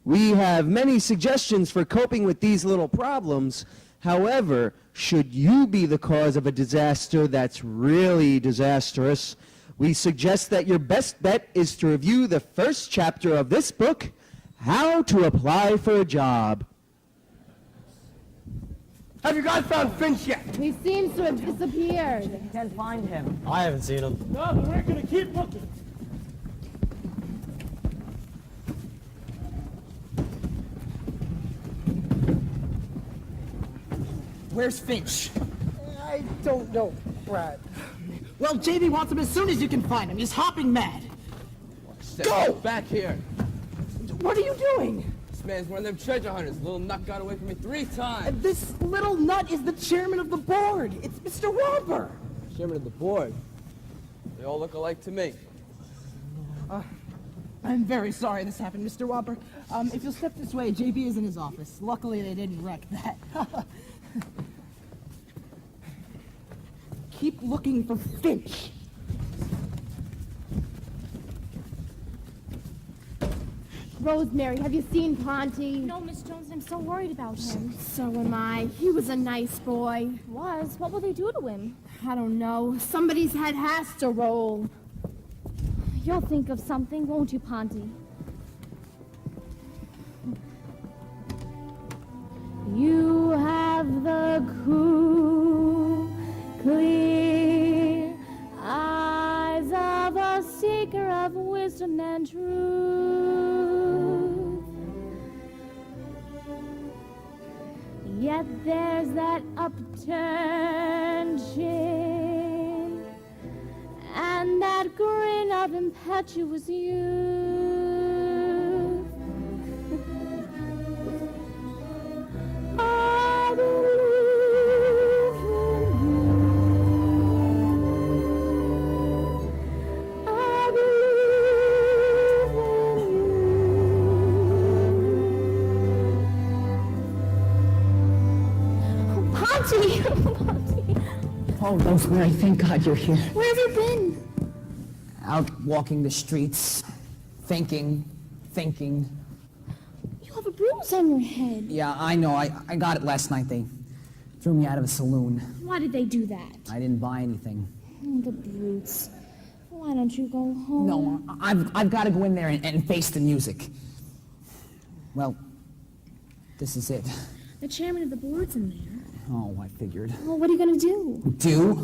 We have many suggestions for coping with these little problems. However, should you be the cause of a disaster that's really disastrous, we suggest that your best bet is to review the first chapter of this book, How to Apply for a Job. Have you guys found Finch yet? He seems to have disappeared. Can't find him. I haven't seen him. No, but we're gonna keep looking. Where's Finch? I don't know, Brad. Well, JB wants him as soon as you can find him. He's hopping mad. Go! Back here. What are you doing? This man's one of them treasure hunters. Little nut got away from me 3 times. This little nut is the chairman of the board. It's Mr. Whopper. Chairman of the board. They all look alike to me. I'm very sorry this happened, Mr. Whopper. If you'll step this way, JB is in his office. Luckily, they didn't wreck that. Keep looking for Finch. Rosemary, have you seen Ponty? No, Miss Jones, I'm so worried about him. So am I. He was a nice boy. Was? What will they do to him? I don't know. Somebody's head has to roll. You'll think of something, won't you, Ponty? You have the cool, clear eyes of a seeker of wisdom and truth. Yet there's that upturned chin and that grin of impetuous youth. I believe in you. I believe in you. Ponty! Ponty! Oh, Rosemary, thank God you're here. Where have you been? Out walking the streets, thinking. You have a bruise on your head. Yeah, I know. I got it last night. They threw me out of a saloon. Why did they do that? I didn't buy anything. Oh, the brutes. Why don't you go home? No, I've got to go in there and face the music. Well, this is it. The chairman of the board's in there. Oh, I figured. Well, what are you going to do? Do?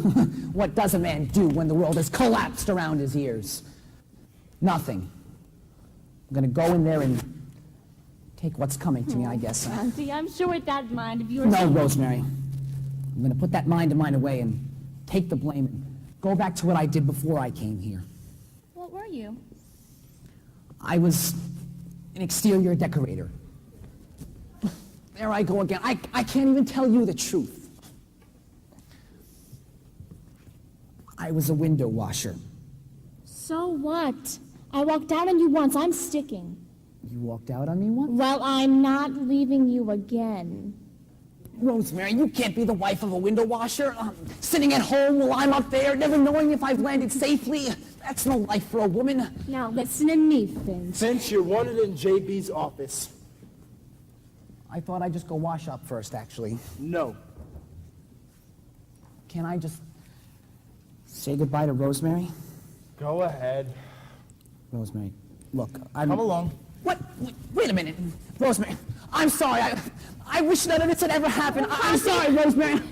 What does a man do when the world has collapsed around his ears? Nothing. I'm going to go in there and take what's coming to me, I guess. Auntie, I'm sure with that mind of yours... No, Rosemary. I'm going to put that mind of mine away and take the blame and go back to what I did before I came here. What were you? I was an exterior decorator. There I go again. I can't even tell you the truth. I was a window washer. So what? I walked out on you once. I'm sticking. You walked out on me once? Well, I'm not leaving you again. Rosemary, you can't be the wife of a window washer. Sitting at home while I'm up there, never knowing if I've landed safely. That's no life for a woman. Now listen to me, Finch. Finch, you're wanted in JB's office. I thought I'd just go wash up first, actually. No. Can I just say goodbye to Rosemary? Go ahead. Rosemary, look, I'm... Come along. What? Wait a minute. Rosemary, I'm sorry. I wish none of this had ever happened. I'm sorry, Rosemary.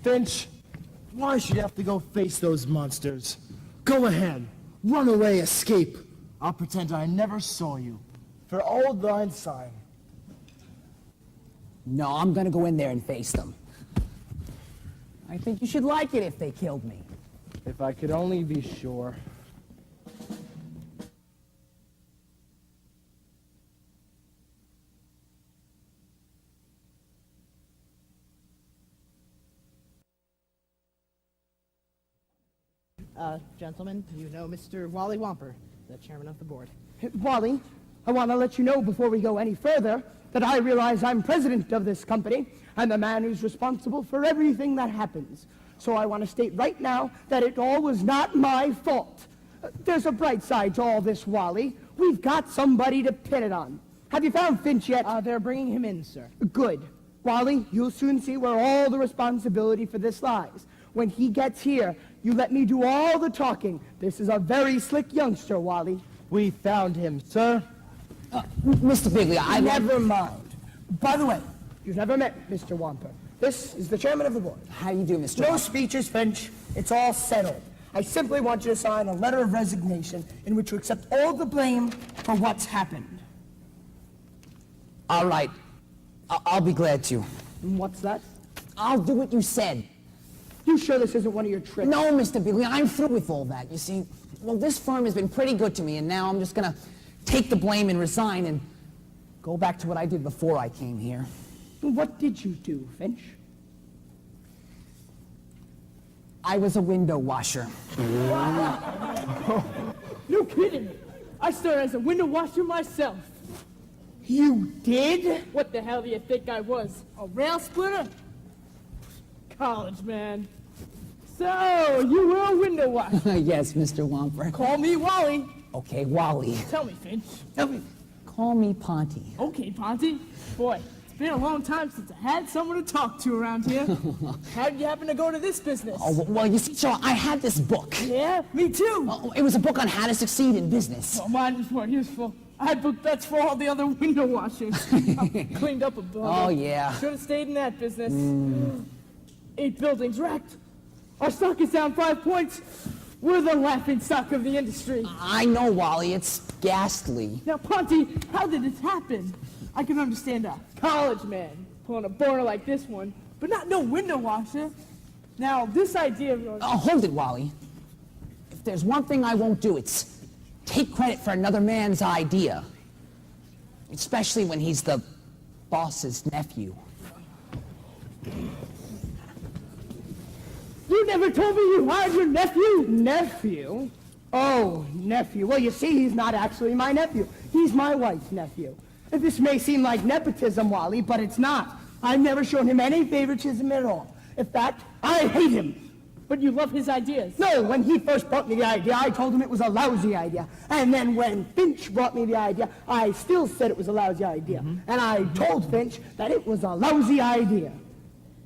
Finch, why should you have to go face those monsters? Go ahead. Run away, escape. I'll pretend I never saw you. For old line sign. No, I'm gonna go in there and face them. I think you should like it if they killed me. If I could only be sure. Gentlemen, you know Mr. Wally Womper, the chairman of the board. Wally, I want to let you know before we go any further that I realize I'm president of this company and the man who's responsible for everything that happens. So I want to state right now that it all was not my fault. There's a bright side to all this, Wally. We've got somebody to pin it on. Have you found Finch yet? They're bringing him in, sir. Good. Wally, you'll soon see where all the responsibility for this lies. When he gets here, you let me do all the talking. This is a very slick youngster, Wally. We found him, sir. Mr. Bigley, Never mind. By the way, you've never met Mr. Womper. This is the chairman of the board. How do you do, Mr. No Womper? speeches, Finch. It's all settled. I simply want you to sign a letter of resignation in which you accept all the blame for what's happened. All right. I'll be glad to. And what's that? I'll do what you said. You sure this isn't one of your tricks? No, Mr. Bigley, I'm through with all that. You see, well, this firm has been pretty good to me, and now I'm just gonna take the blame and resign and go back to what I did before I came here. What did you do, Finch? I was a window washer. No kidding. I started as a window washer myself. You did? What the hell do you think I was? A rail splitter? College, man. So, you were a window washer. Yes, Mr. Womper. Call me Wally. Okay, Wally. Tell me, Finch. Call me Ponty. Okay, Ponty. Boy, it's been a long time since I had someone to talk to around here. How did you happen to go to this business? Oh, well, you see, so I had this book. Yeah, me too. Oh, it was a book on how to succeed in business. Well, mine was more useful. I booked bets for all the other window washers. I cleaned up a bit. Oh, yeah. Should have stayed in that business. 8 buildings wrecked. Our stock is down 5 points. We're the laughing stock of the industry. I know, Wally. It's ghastly. Now, Ponty, how did this happen? I can understand a college man pulling a burner like this one, but not no window washer. Now, this idea of yours... Oh, hold it, Wally. If there's one thing I won't do, it's take credit for another man's idea. Especially when he's the boss's nephew. You never told me you hired your nephew? Nephew? Oh, nephew. Well, you see, he's not actually my nephew. He's my wife's nephew. And this may seem like nepotism, Wally, but it's not. I've never shown him any favoritism at all. In fact, I hate him. But you love his ideas. No, when he first brought me the idea, I told him it was a lousy idea. And then when Finch brought me the idea, I still said it was a lousy idea. And I told Finch that it was a lousy idea.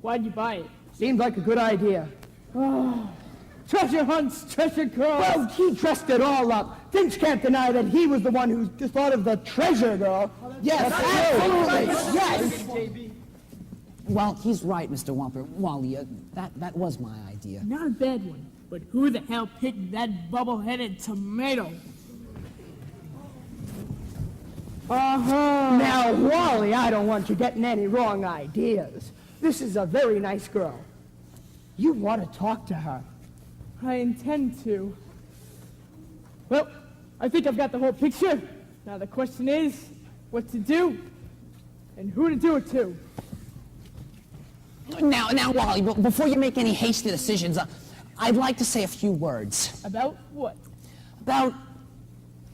Why'd you buy it? Seemed like a good idea. Oh, treasure hunts, treasure girls. Well, he dressed it all up. Finch can't deny that he was the one who thought of the treasure girl. Yes, absolutely. Yes. Well, he's right, Mr. Womper. Wally, that was my idea. Not a bad one, but who the hell picked that bubble-headed tomato? Now, Wally, I don't want you getting any wrong ideas. This is a very nice girl. You want to talk to her. I intend to. Well, I think I've got the whole picture. Now the question is, what to do, and who to do it to. Now, Wally, before you make any hasty decisions, I'd like to say a few words. About what? About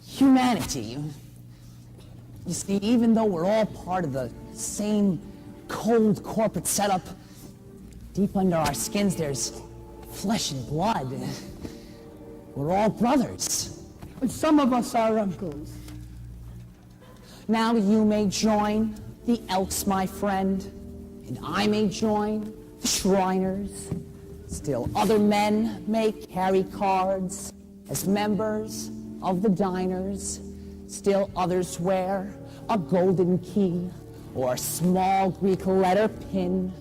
humanity. You see, even though we're all part of the same cold corporate setup, deep under our skins there's flesh and blood. We're all brothers. And some of us are uncles. Now you may join the Elks, my friend, and I may join the Shriners. Still other men may carry cards as members of the Diners. Still others wear a golden key or a small Greek letter pin.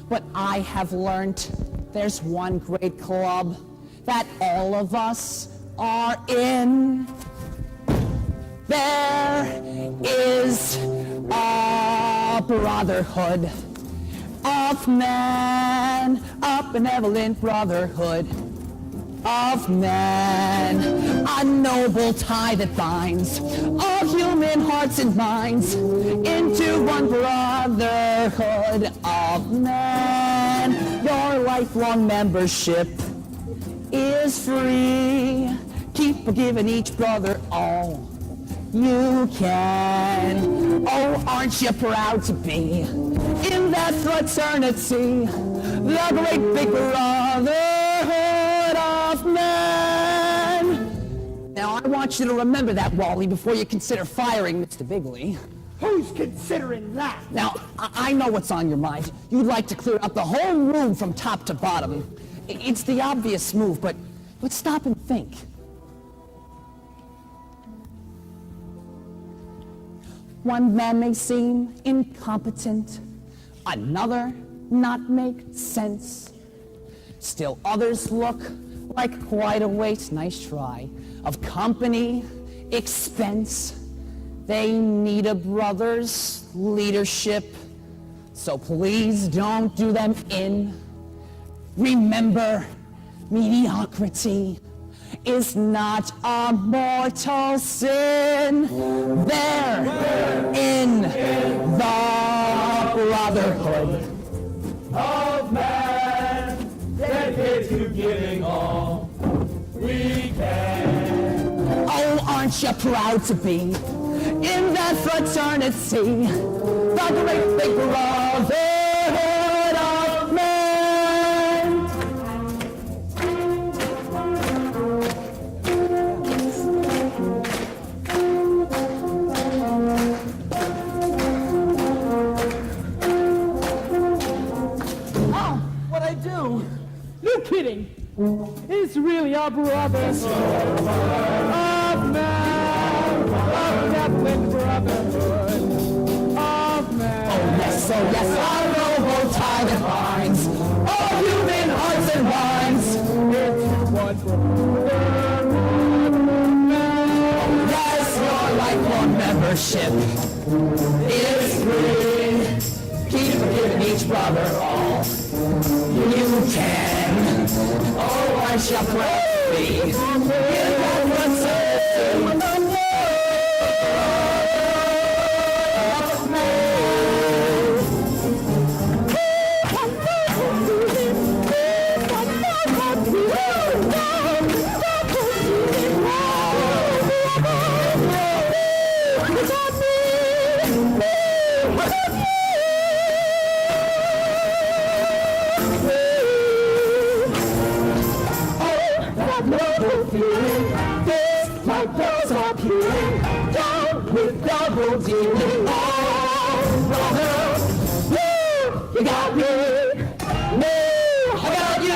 But I have learned there's one great club that all of us are in. There is a brotherhood of men, a benevolent brotherhood of men, a noble tie that binds all human hearts and minds into one brotherhood of men. Your lifelong membership is free. Keep giving each brother all you can. Oh, aren't you proud to be in that fraternity, the great big brotherhood of men? Now, I want you to remember that, Wally, before you consider firing Mr. Bigley. Who's considering that? Now, I know what's on your mind. You'd like to clear up the whole room from top to bottom. It's the obvious move, but stop and think. One man may seem incompetent, another not make sense. Still others look like quite a waste, nice try, of company expense. They need a brother's leadership, so please don't do them in. Remember, mediocrity is not a mortal sin. There, in the brotherhood Of man, dedicated to giving all we can. Oh, aren't you proud to be in that fraternity, the great big brotherhood of men? Oh, what'd I do? No kidding. It's really our brothers. Of man, of Catholic brotherhood. Of man. Oh yes, our noble tie that binds all human hearts and minds. Into one brotherhood of man. Yes, your lifelong membership is free. Keep giving each brother all you can. Oh, I shall pray in that fraternity. Double dealing, oh brother, you got me, I got you,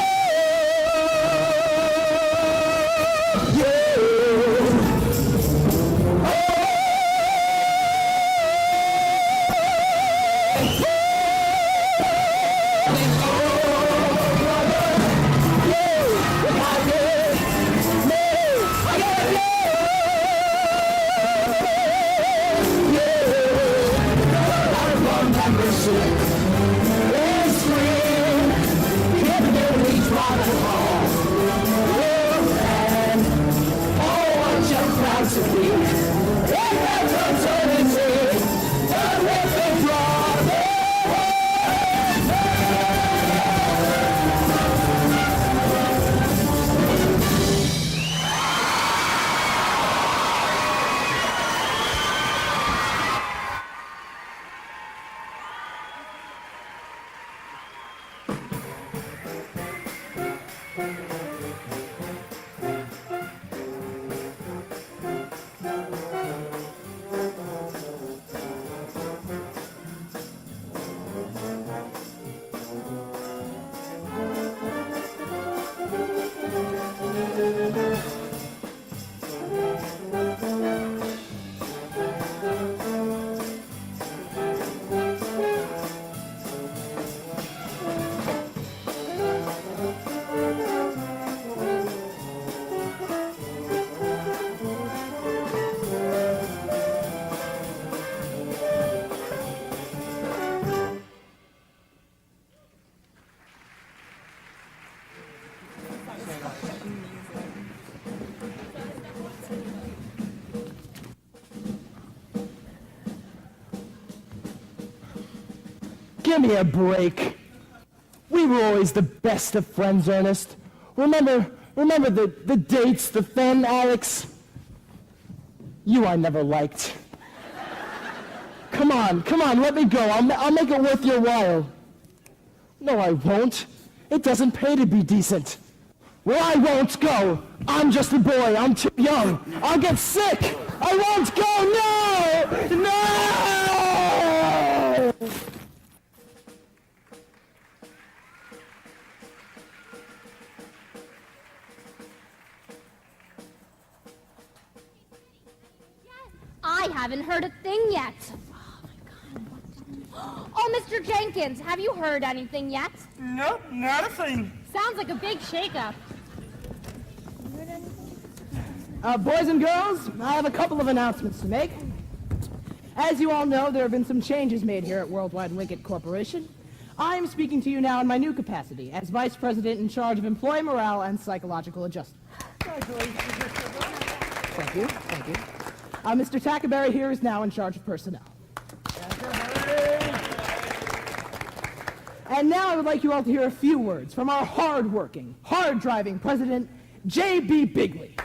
give me a break. We were always the best of friends, Ernest. Remember the dates, the fun, Alex? You I never liked. Come on, let me go. I'll make it worth your while. No, I won't. It doesn't pay to be decent. Well, I won't go. I'm just a boy. I'm too young. I'll get sick. I won't go. No! No! I haven't heard a thing yet. Oh, Mr. Jenkins, have you heard anything yet? Nope, not a thing. Sounds like a big shakeup. Boys and girls, I have a couple of announcements to make. As you all know, there have been some changes made here at Worldwide Wicket Corporation. I am speaking to you now in my new capacity as Vice President in charge of Employee Morale and Psychological Adjustment. Thank you. Mr. Tackerberry here is now in charge of personnel. And now I would like you all to hear a few words from our hard-working, hard-driving President, J.B. Bigley.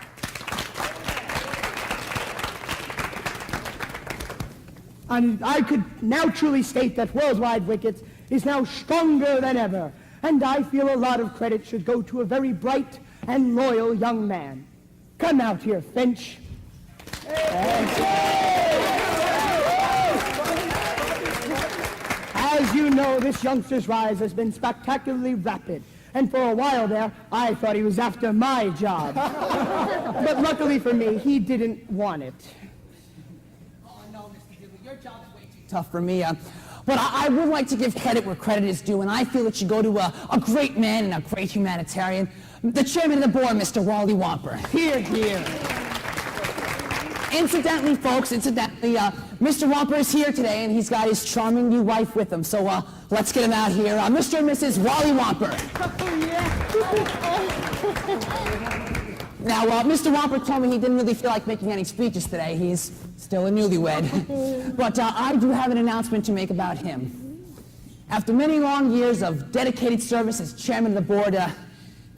And I could now truly state that Worldwide Wickets is now stronger than ever, and I feel a lot of credit should go to a very bright and loyal young man. Come out here, Finch. As you know, this youngster's rise has been spectacularly rapid, and for a while there, I thought he was after my job. But luckily for me, he didn't want it. Oh, no, Mr. Dibley, your job's way too tough for me. But I would like to give credit where credit is due, and I feel it should go to a great man and a great humanitarian, the chairman of the board, Mr. Wally Whomper. Here, here. Incidentally, folks, Mr. Whomper is here today, and he's got his charming new wife with him. So let's get him out here. Mr. and Mrs. Wally Whomper. Now, Mr. Whomper told me he didn't really feel like making any speeches today. He's still a newlywed. But I do have an announcement to make about him. After many long years of dedicated service as chairman of the board,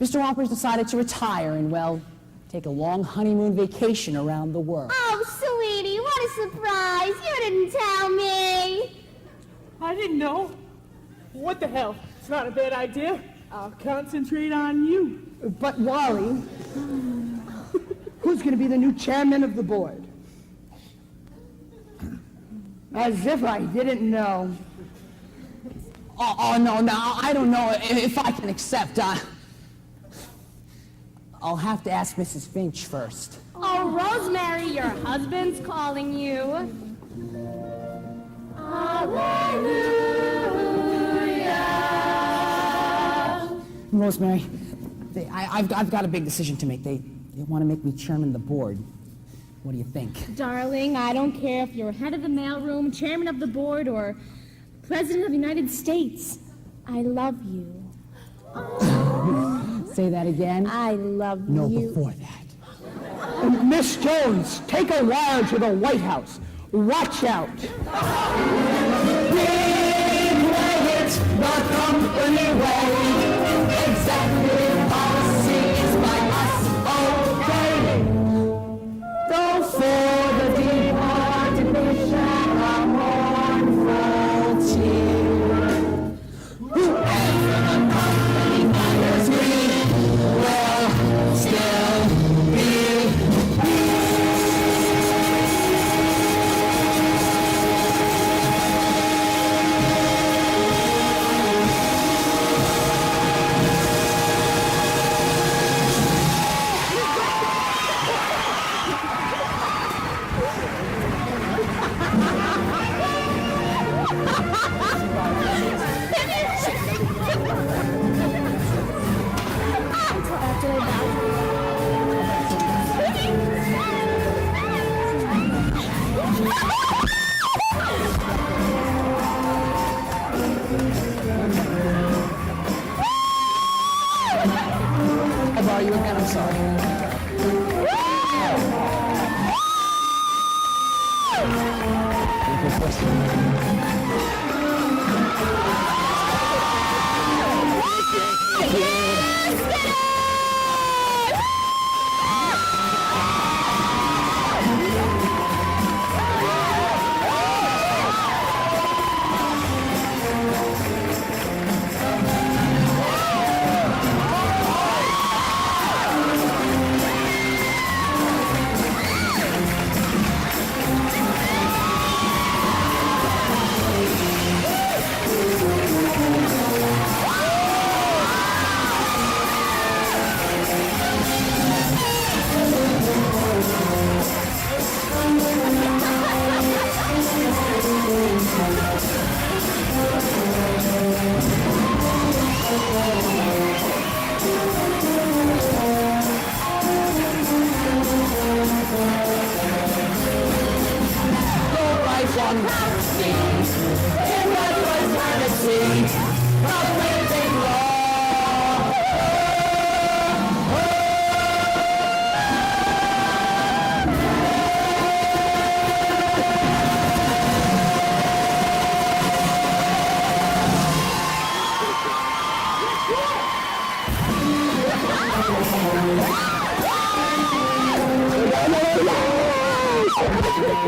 Mr. Whomper's decided to retire and, well, take a long honeymoon vacation around the world. Oh, sweetie, what a surprise. You didn't tell me. I didn't know. What the hell? It's not a bad idea. I'll concentrate on you. But Wally, who's going to be the new chairman of the board? As if I didn't know. Oh, no, I don't know if I can accept. I'll have to ask Mrs. Finch first. Oh, Rosemary, your husband's calling you. Hallelujah. Rosemary, I've got a big decision to make. They want to make me chairman of the board. What do you think? Darling, I don't care if you're head of the mailroom, chairman of the board, or president of the United States. I love you. Say that again. I love No, you. before that. Miss Jones, take a wire to the White House. Watch out. Big Wickets, the company way. Executive policies by us, okay. Though for the departed nation, a mournful tear. Whoever the company hires me will still be I'll borrow you again, I'm sorry.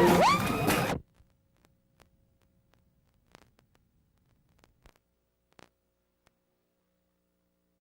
Woo!